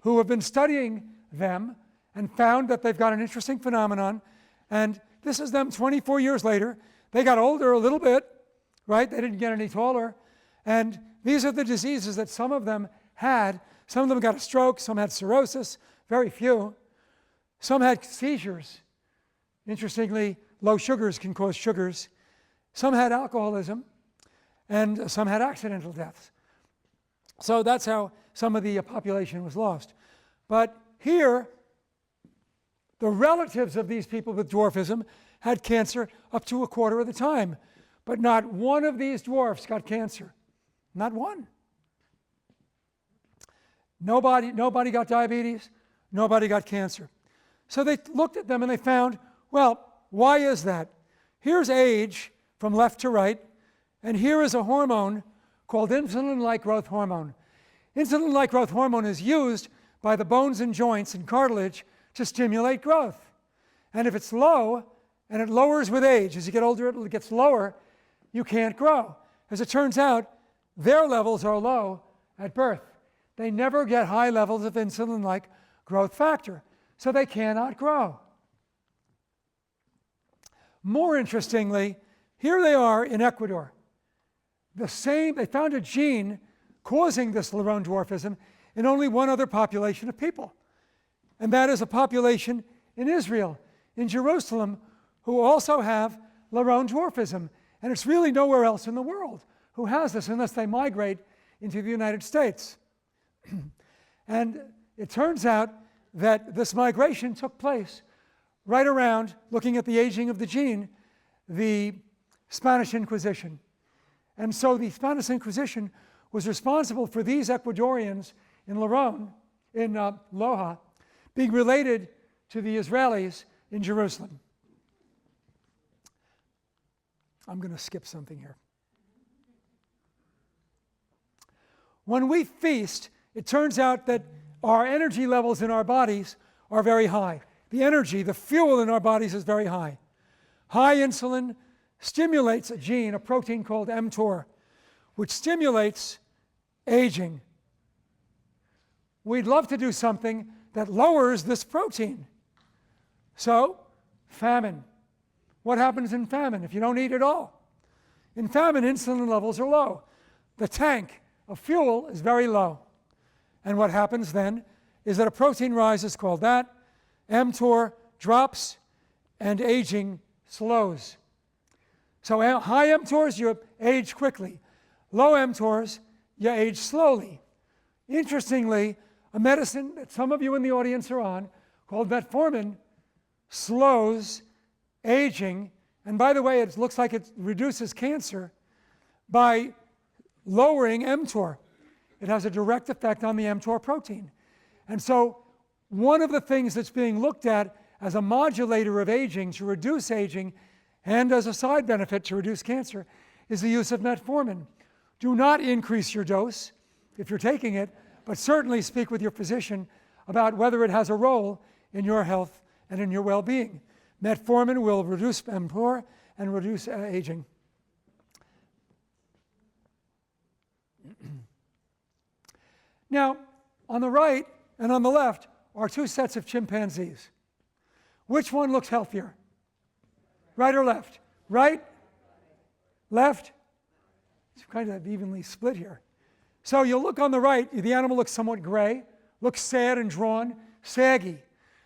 [SPEAKER 1] who have been studying them and found that they've got an interesting phenomenon. And this is them 24 years later. They got older a little bit, right? They didn't get any taller. And these are the diseases that some of them had. Some of them got a stroke, some had cirrhosis, very few. Some had seizures. Interestingly, low sugars can cause sugars. Some had alcoholism, and some had accidental deaths. So that's how some of the population was lost. But here, the relatives of these people with dwarfism had cancer up to a quarter of the time. But not one of these dwarfs got cancer. Not one. Nobody got diabetes. Nobody got cancer. So they looked at them and they found, well, why is that? Here's age from left to right, and here is a hormone called insulin-like growth hormone. Insulin-like growth hormone is used by the bones and joints and cartilage to stimulate growth. And if it's low, and it lowers with age, as you get older it gets lower, you can't grow. As it turns out, their levels are low at birth. They never get high levels of insulin-like growth factor, so they cannot grow. More interestingly, here they are in Ecuador. They found a gene causing this Laron dwarfism in only one other population of people. And that is a population in Israel, in Jerusalem, who also have Laron dwarfism. And it's really nowhere else in the world who has this unless they migrate into the United States. And it turns out that this migration took place right around, looking at the aging of the gene, the Spanish Inquisition. And so the Spanish Inquisition was responsible for these Ecuadorians in Loja, being related to the Israelis in Jerusalem. I'm going to skip something here. When we feast, it turns out that our energy levels in our bodies are very high. The energy, the fuel in our bodies is very high. High insulin stimulates a gene, a protein called mTOR, which stimulates aging. We'd love to do something that lowers this protein. So, famine. What happens in famine if you don't eat at all? In famine, insulin levels are low. The tank of fuel is very low. And what happens then is that a protein rises called that, mTOR drops, and aging slows. So high mTORs, you age quickly. Low mTORs, you age slowly. Interestingly, a medicine that some of you in the audience are on, called metformin slows aging. And by the way, it looks like it reduces cancer by lowering mTOR. It has a direct effect on the mTOR protein. And so one of the things that's being looked at as a modulator of aging to reduce aging and as a side benefit to reduce cancer is the use of metformin. Do not increase your dose if you're taking it, but certainly speak with your physician about whether it has a role in your health and in your well-being. Metformin will reduce mTOR and reduce aging. Now, on the right and on the left are two sets of chimpanzees. Which one looks healthier? Right or left? Right? Left? It's kind of evenly split here. So you look on the right, the animal looks somewhat gray, looks sad and drawn, saggy.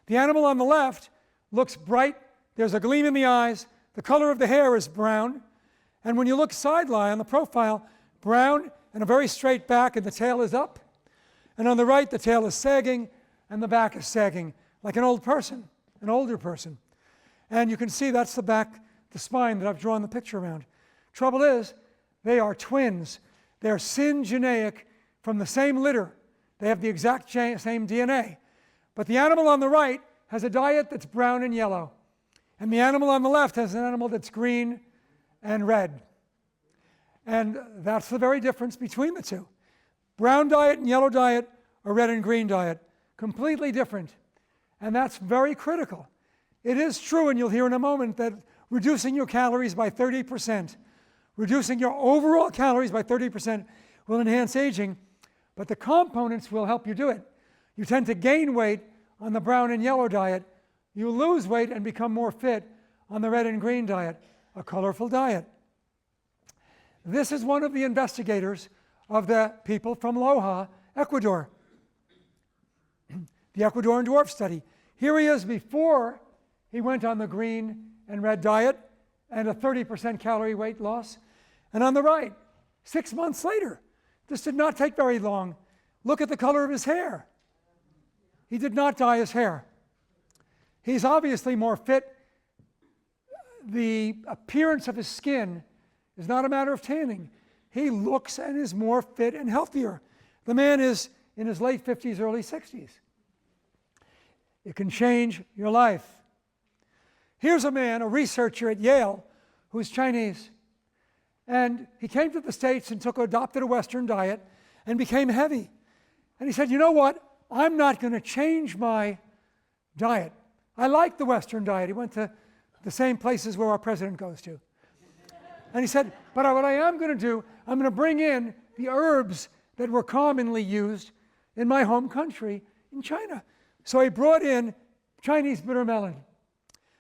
[SPEAKER 1] The animal on the left looks bright, there's a gleam in the eyes, the color of the hair is brown, and when you look side-lie on the profile, brown and a very straight back and the tail is up. And on the right, the tail is sagging and the back is sagging, like an old person, an older person. And you can see that's the back, the spine that I've drawn the picture around. Trouble is, they are twins. They're syngeneic from the same litter. They have the exact same DNA. But the animal on the right has a diet that's brown and yellow. And the animal on the left has an animal that's green and red. And that's the very difference between the two. Brown diet and yellow diet or red and green diet, completely different. And that's very critical. It is true, and you'll hear in a moment, that reducing your calories by 30%, reducing your overall calories by 30% will enhance aging, but the components will help you do it. You tend to gain weight on the brown and yellow diet. You lose weight and become more fit on the red and green diet, a colorful diet. This is one of the investigators of the people from Loja, Ecuador, the Ecuadorian dwarf study. Here he is before he went on the green and red diet and a 30% calorie weight loss. And on the right, 6 months later, this did not take very long. Look at the color of his hair. He did not dye his hair. He's obviously more fit. The appearance of his skin is not a matter of tanning. He looks and is more fit and healthier. The man is in his late 50s, early 60s. It can change your life. Here's a man, a researcher at Yale, who's Chinese. And he came to the States and adopted a Western diet and became heavy. And he said, you know what? I'm not going to change my diet. I like the Western diet. He went to the same places where our president goes to. And he said, but what I am going to do, I'm going to bring in the herbs that were commonly used in my home country in China. So he brought in Chinese bitter melon.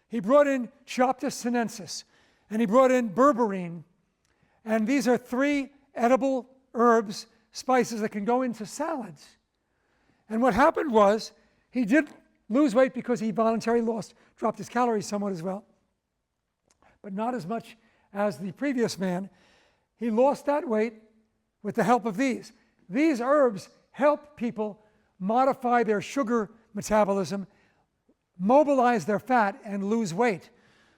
[SPEAKER 1] He brought in Choptus sinensis. And he brought in berberine. And these are 3 edible herbs, spices that can go into salads. And what happened was, he did lose weight because he voluntarily dropped his calories somewhat as well, but not as much as the previous man. He lost that weight with the help of these. These herbs help people modify their sugar metabolism, mobilize their fat, and lose weight.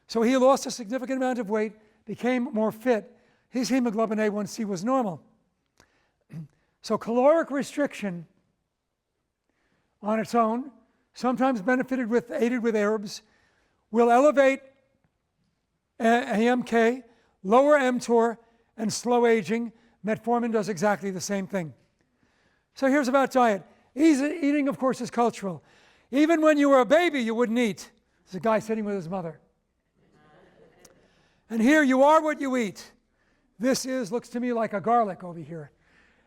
[SPEAKER 1] So he lost a significant amount of weight, became more fit. His hemoglobin A1C was normal. So caloric restriction on its own, sometimes aided with herbs, will elevate AMK, lower mTOR, and slow aging. Metformin does exactly the same thing. So here's about diet. Eating, of course, is cultural. Even when you were a baby, you wouldn't eat. There's a guy sitting with his mother. And here, you are what you eat. This looks to me like a garlic over here.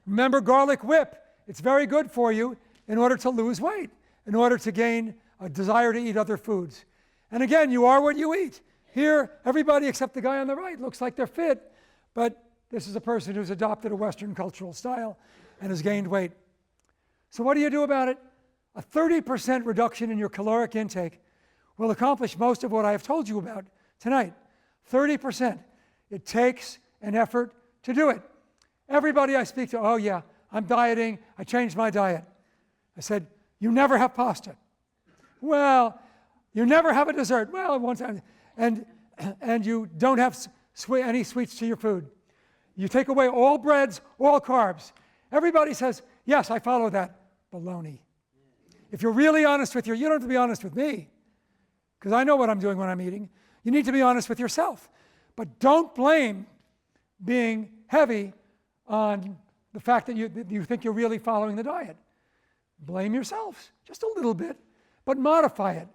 [SPEAKER 1] Remember garlic whip. It's very good for you in order to lose weight, in order to gain a desire to eat other foods. And again, you are what you eat. Here, everybody except the guy on the right looks like they're fit, but this is a person who's adopted a Western cultural style and has gained weight. So what do you do about it? A 30% reduction in your caloric intake will accomplish most of what I have told you about tonight. 30%. It takes an effort to do it. Everybody I speak to, oh yeah, I'm dieting, I changed my diet. I said, you never have pasta. Well, you never have a dessert. Well, one time. And you don't have any sweets to your food. You take away all breads, all carbs. Everybody says, yes, I follow that. Baloney. If you're really honest with you don't have to be honest with me, because I know what I'm doing when I'm eating. You need to be honest with yourself. But don't blame being heavy on the fact that you think you're really following the diet. Blame yourselves, just a little bit, but modify it.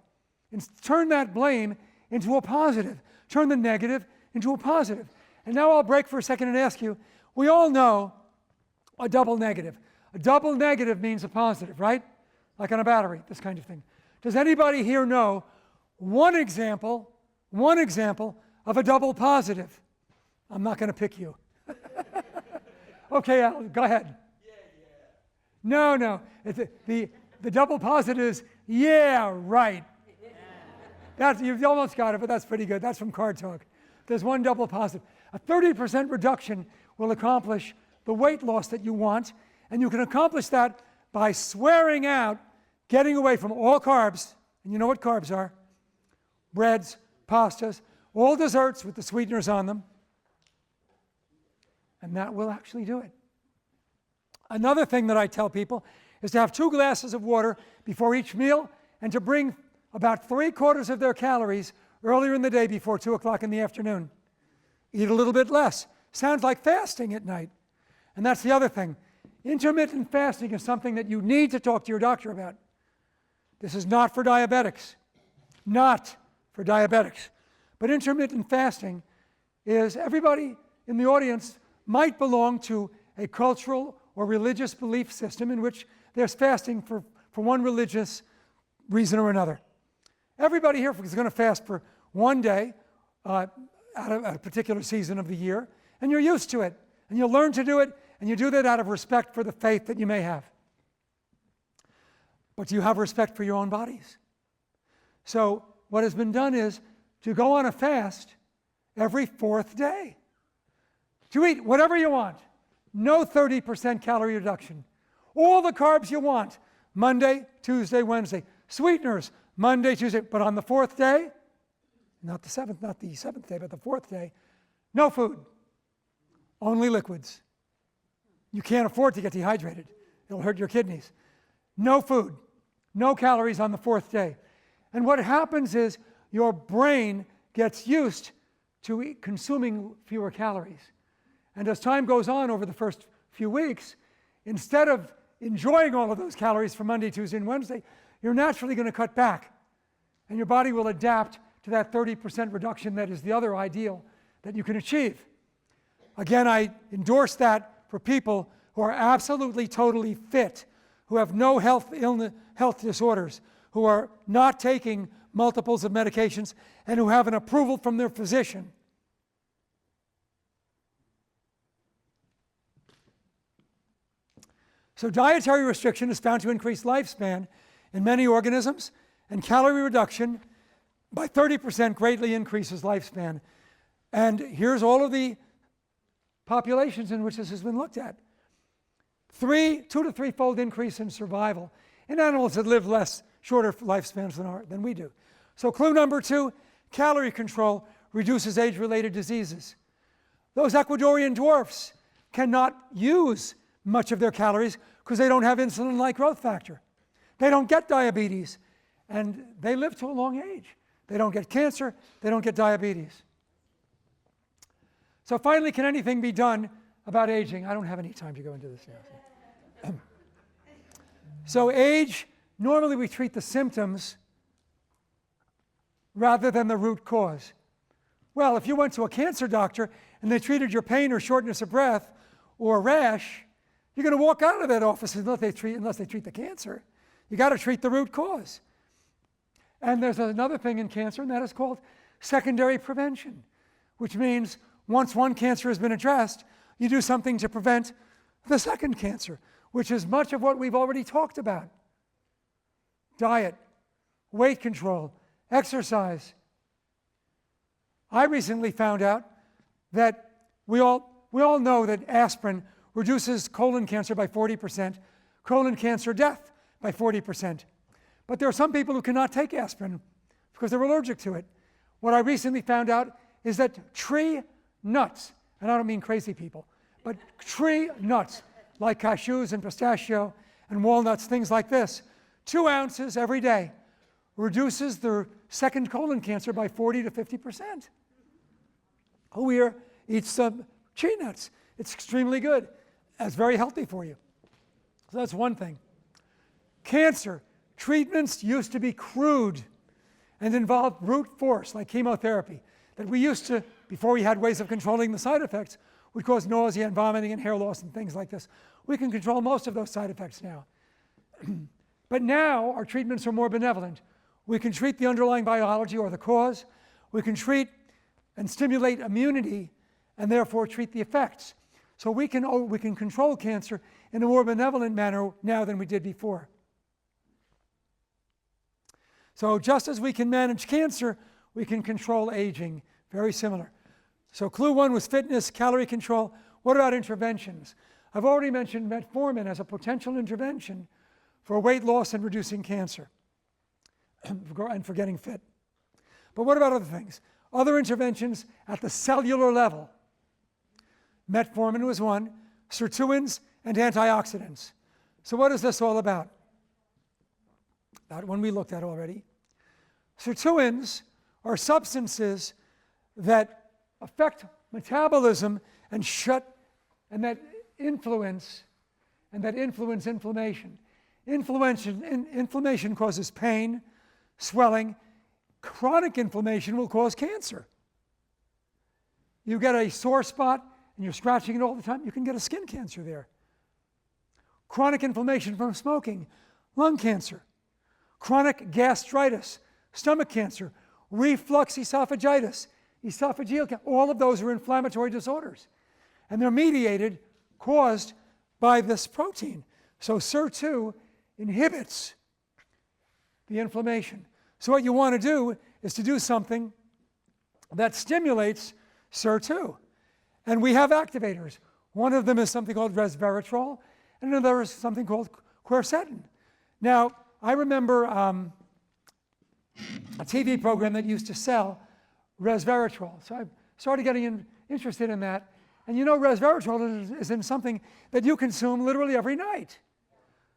[SPEAKER 1] And turn that blame into a positive. Turn the negative into a positive. And now I'll break for a second and ask you, we all know a double negative. A double negative means a positive, right? Like on a battery, this kind of thing. Does anybody here know one example of a double positive? I'm not going to pick you. Okay, Al, go ahead. No. The double positive is, yeah, right. You've almost got it, but that's pretty good. That's from Card Talk. There's one double positive. A 30% reduction will accomplish the weight loss that you want, and you can accomplish that by swearing out getting away from all carbs, and you know what carbs are: breads, pastas, all desserts with the sweeteners on them, and that will actually do it. Another thing that I tell people is to have 2 glasses of water before each meal, and to bring about 3/4 of their calories earlier in the day before 2 o'clock in the afternoon. Eat a little bit less. Sounds like fasting at night. And that's the other thing. Intermittent fasting is something that you need to talk to your doctor about. This is not for diabetics. Not for diabetics. But intermittent fasting is, everybody in the audience might belong to a cultural or religious belief system in which there's fasting for one religious reason or another. Everybody here is going to fast for one day at a particular season of the year, and you're used to it, and you'll learn to do it, and you do that out of respect for the faith that you may have. But do you have respect for your own bodies? So what has been done is to go on a fast every 4th day. To eat whatever you want. No 30% calorie reduction. All the carbs you want. Monday, Tuesday, Wednesday. Sweeteners, Monday, Tuesday. But on the 4th day, not the 7th day, but the 4th day, no food. Only liquids. You can't afford to get dehydrated. It'll hurt your kidneys. No food. No calories on the 4th day. And what happens is your brain gets used to consuming fewer calories. And as time goes on over the first few weeks, instead of enjoying all of those calories for Monday, Tuesday, and Wednesday, you're naturally going to cut back. And your body will adapt to that 30% reduction that is the other ideal that you can achieve. Again, I endorse that for people who are absolutely, totally fit, who have no health disorders, who are not taking multiples of medications, and who have an approval from their physician. So dietary restriction is found to increase lifespan in many organisms, and calorie reduction by 30% greatly increases lifespan. And here's all of the populations in which this has been looked at. 2 to 3-fold increase in survival in animals that live shorter lifespans than we do. So clue number 2, calorie control reduces age-related diseases. Those Ecuadorian dwarfs cannot use much of their calories because they don't have insulin-like growth factor. They don't get diabetes, and they live to a long age. They don't get cancer, they don't get diabetes. So finally, can anything be done about aging? I don't have any time to go into this now. So age, normally we treat the symptoms rather than the root cause. Well, if you went to a cancer doctor and they treated your pain or shortness of breath or rash, you're going to walk out of that office unless they treat the cancer. You got to treat the root cause. And there's another thing in cancer, and that is called secondary prevention, which means once one cancer has been addressed, you do something to prevent the second cancer, which is much of what we've already talked about. Diet, weight control, exercise. I recently found out that we all know that aspirin reduces colon cancer by 40%, colon cancer death by 40%. But there are some people who cannot take aspirin because they're allergic to it. What I recently found out is that tree nuts, and I don't mean crazy people, but tree nuts like cashews and pistachio and walnuts, things like this, 2 ounces every day reduces their second colon cancer by 40 to 50%. Who here eats some tree nuts? It's extremely good. It's very healthy for you. So that's one thing. Cancer treatments used to be crude and involved brute force, like chemotherapy, that we used to, before we had ways of controlling the side effects, would cause nausea and vomiting and hair loss and things like this. We can control most of those side effects now. But now our treatments are more benevolent. We can treat the underlying biology or the cause. We can treat and stimulate immunity and therefore treat the effects. So we can control cancer in a more benevolent manner now than we did before. So just as we can manage cancer, we can control aging. Very similar. So clue 1 was fitness, calorie control. What about interventions? I've already mentioned metformin as a potential intervention for weight loss and reducing cancer and for getting fit. But what about other things? Other interventions at the cellular level. Metformin was one, sirtuins and antioxidants. So what is this all about? That one we looked at already. Sirtuins are substances that affect metabolism and that influence inflammation. Inflammation causes pain, swelling. Chronic inflammation will cause cancer. You get a sore spot and you're scratching it all the time, you can get a skin cancer there. Chronic inflammation from smoking, lung cancer. Chronic gastritis, stomach cancer, reflux esophagitis, esophageal cancer. All of those are inflammatory disorders. And they're caused by this protein. So SIR2 inhibits the inflammation. So what you want to do is to do something that stimulates SIR2. And we have activators. One of them is something called resveratrol, and another is something called quercetin. Now, I remember a TV program that used to sell resveratrol. So I started getting interested in that. And you know, resveratrol is in something that you consume literally every night.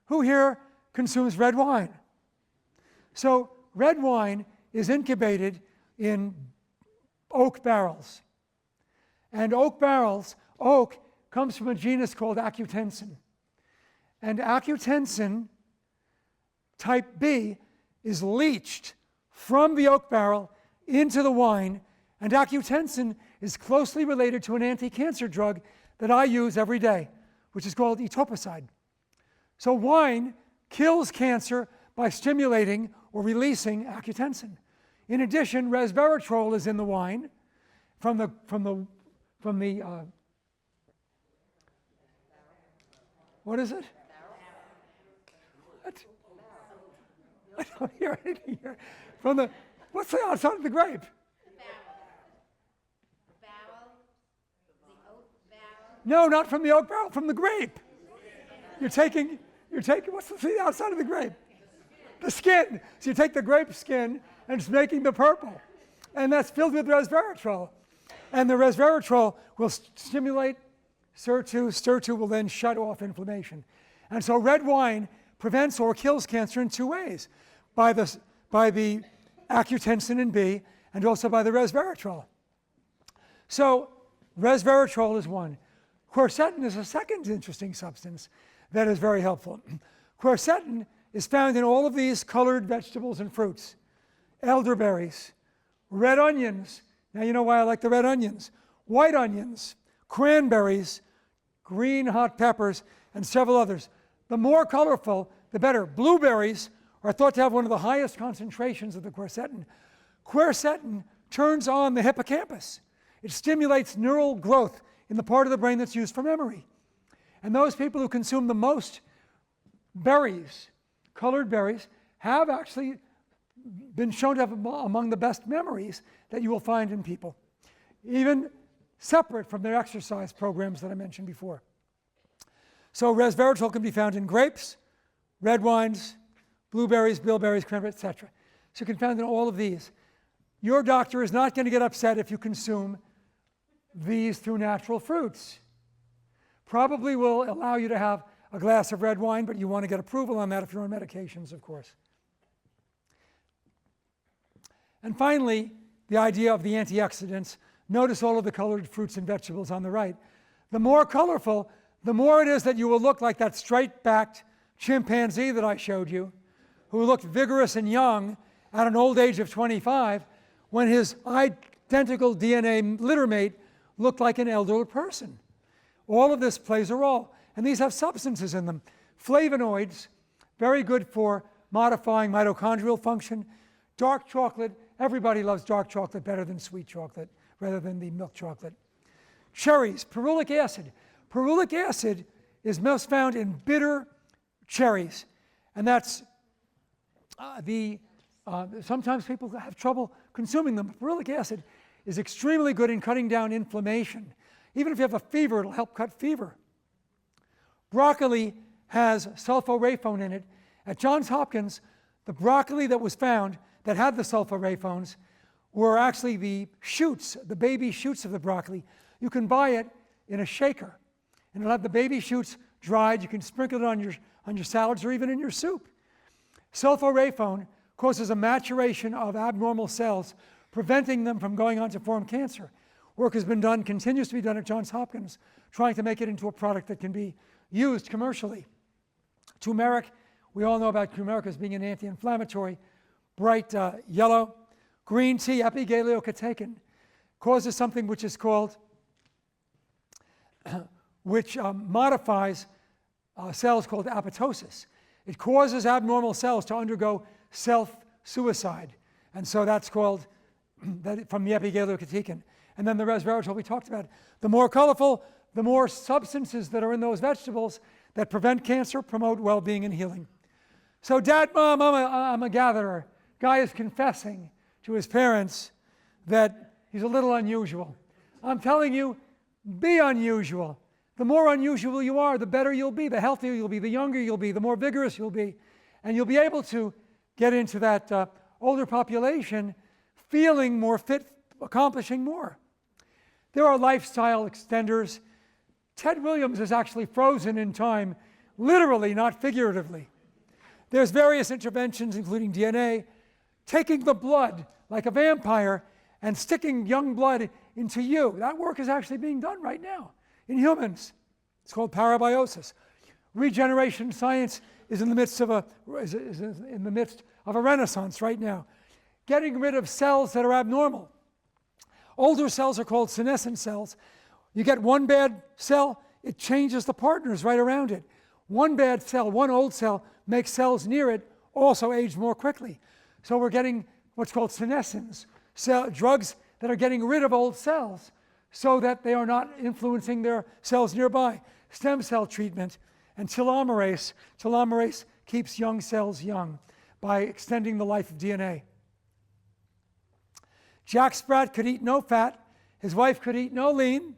[SPEAKER 1] Who here consumes red wine? So red wine is incubated in oak barrels. And oak comes from a genus called accutensin. And accutensin type B is leached from the oak barrel into the wine, and accutensin is closely related to an anti-cancer drug that I use every day, which is called etoposide. So wine kills cancer by stimulating or releasing accutensin. In addition, resveratrol is in the wine from the what is it? What? I don't hear anything here. What's the outside of the grape? No, not from the oak barrel, from the grape. You're taking, what's the outside of the grape? The skin. So you take the grape skin and it's making the purple. And that's filled with resveratrol. And the resveratrol will stimulate SIR2. SIR2 will then shut off inflammation. And so red wine prevents or kills cancer in 2 ways. By the accutensin in B and also by the resveratrol. So resveratrol is one. Quercetin is a second interesting substance that is very helpful. Quercetin is found in all of these colored vegetables and fruits. Elderberries, red onions. Now you know why I like the red onions. White onions, cranberries, green hot peppers, and several others. The more colorful, the better. Blueberries are thought to have one of the highest concentrations of the quercetin. Quercetin turns on the hippocampus. It stimulates neural growth in the part of the brain that's used for memory. And those people who consume the most berries, colored berries, have actually been shown to have among the best memories that you will find in people, even separate from their exercise programs that I mentioned before. So resveratrol can be found in grapes, red wines, blueberries, bilberries, cranberries, etc. So you can find in all of these. Your doctor is not going to get upset if you consume these through natural fruits. Probably will allow you to have a glass of red wine, but you want to get approval on that if you're on medications, of course. And finally, the idea of the antioxidants. Notice all of the colored fruits and vegetables on the right. The more colorful, the more it is that you will look like that straight-backed chimpanzee that I showed you, who looked vigorous and young at an old age of 25, when his identical DNA littermate looked like an elderly person. All of this plays a role. And these have substances in them. Flavonoids, very good for modifying mitochondrial function. Dark chocolate, everybody loves dark chocolate better than sweet chocolate, rather than the milk chocolate. Cherries, ferulic acid. Ferulic acid is most found in bitter cherries. And that's sometimes people have trouble consuming them. Ferulic acid is extremely good in cutting down inflammation. Even if you have a fever, it'll help cut fever. Broccoli has sulforapone in it. At Johns Hopkins, the broccoli that was found that had the sulforaphons were actually the shoots, the baby shoots of the broccoli. You can buy it in a shaker, and it'll have the baby shoots dried. You can sprinkle it on your salads or even in your soup. Sulforaphone causes a maturation of abnormal cells, preventing them from going on to form cancer. Work has been done, continues to be done at Johns Hopkins, trying to make it into a product that can be used commercially. Turmeric, we all know about turmeric as being an anti-inflammatory, bright yellow. Green tea, epigaleocatechin, causes something which is called, which modifies cells called apoptosis. It causes abnormal cells to undergo self-suicide. And so that's called, from the epigaleocatechin. And then the resveratrol we talked about. The more colorful, the more substances that are in those vegetables that prevent cancer, promote well-being and healing. So Dad, Mom, I'm a gatherer. Guy is confessing to his parents that he's a little unusual. I'm telling you, be unusual. The more unusual you are, the better you'll be, the healthier you'll be, the younger you'll be, the more vigorous you'll be. And you'll be able to get into that older population feeling more fit, accomplishing more. There are lifestyle extenders. Ted Williams is actually frozen in time, literally, not figuratively. There's various interventions, including DNA, taking the blood like a vampire and sticking young blood into you. That work is actually being done right now in humans. It's called parabiosis. Regeneration science is in the midst of a renaissance right now. Getting rid of cells that are abnormal. Older cells are called senescent cells. You get one bad cell, it changes the partners right around it. One bad cell, one old cell, makes cells near it also age more quickly. So we're getting what's called senescence, drugs that are getting rid of old cells so that they are not influencing their cells nearby. Stem cell treatment and telomerase. Telomerase keeps young cells young by extending the life of DNA. Jack Sprat could eat no fat. His wife could eat no lean.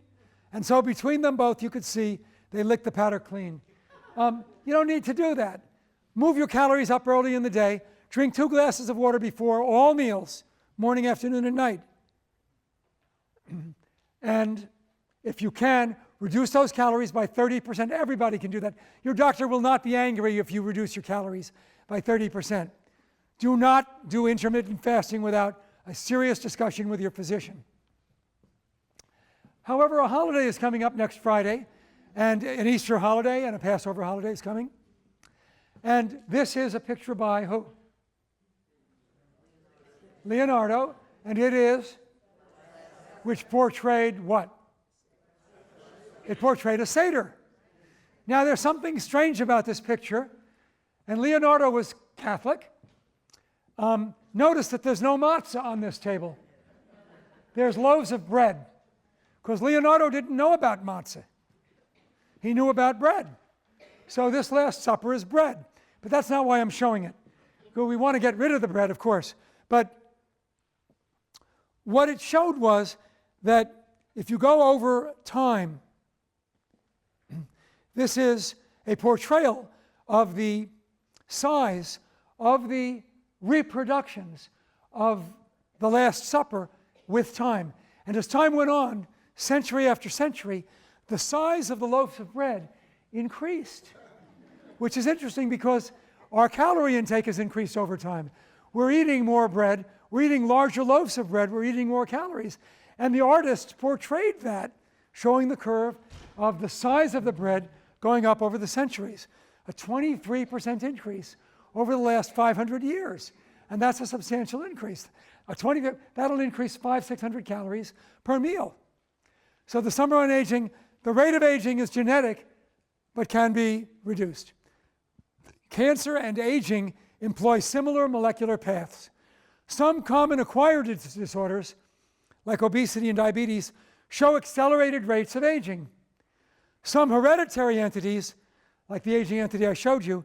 [SPEAKER 1] And so between them both, you could see they licked the powder clean. You don't need to do that. Move your calories up early in the day. Drink 2 glasses of water before all meals, morning, afternoon, and night. And if you can, reduce those calories by 30%. Everybody can do that. Your doctor will not be angry if you reduce your calories by 30%. Do not do intermittent fasting without a serious discussion with your physician. However, a holiday is coming up next Friday, and an Easter holiday and a Passover holiday is coming. And this is a picture by who? Leonardo, and it is, which portrayed what? It portrayed a Seder. Now there's something strange about this picture, and Leonardo was Catholic. Notice that there's no matzah on this table. There's loaves of bread, because Leonardo didn't know about matzah. He knew about bread. So this Last Supper is bread. But that's not why I'm showing it. We want to get rid of the bread, of course. But what it showed was that if you go over time, this is a portrayal of the size of the reproductions of the Last Supper with time. And as time went on, century after century, the size of the loaves of bread increased, which is interesting because our calorie intake has increased over time. We're eating more bread, we're eating larger loaves of bread, we're eating more calories. And the artists portrayed that, showing the curve of the size of the bread going up over the centuries. A 23% increase over the last 500 years. And that's a substantial increase. That'll increase 500-600 calories per meal. So the Summer on Aging, the rate of aging is genetic, but can be reduced. Cancer and aging employ similar molecular paths. Some common acquired disorders, like obesity and diabetes, show accelerated rates of aging. Some hereditary entities, like the aging entity I showed you,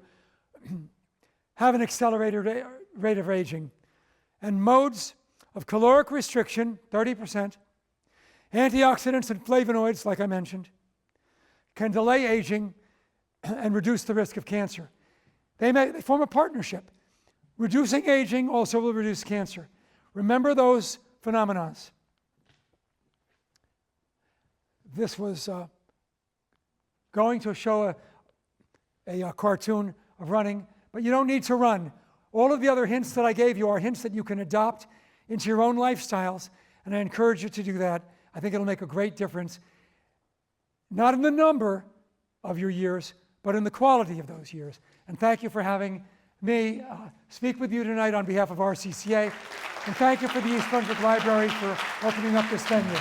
[SPEAKER 1] have an accelerated rate of aging. And modes of caloric restriction, 30%, antioxidants and flavonoids, like I mentioned, can delay aging and reduce the risk of cancer. They form a partnership. Reducing aging also will reduce cancer. Remember those phenomena. This was going to show a cartoon of running, but you don't need to run. All of the other hints that I gave you are hints that you can adopt into your own lifestyles, and I encourage you to do that. I think it'll make a great difference, not in the number of your years, but in the quality of those years. And thank you for having me speak with you tonight on behalf of RCCA, and thank you for the East Brunswick Library for opening up this venue.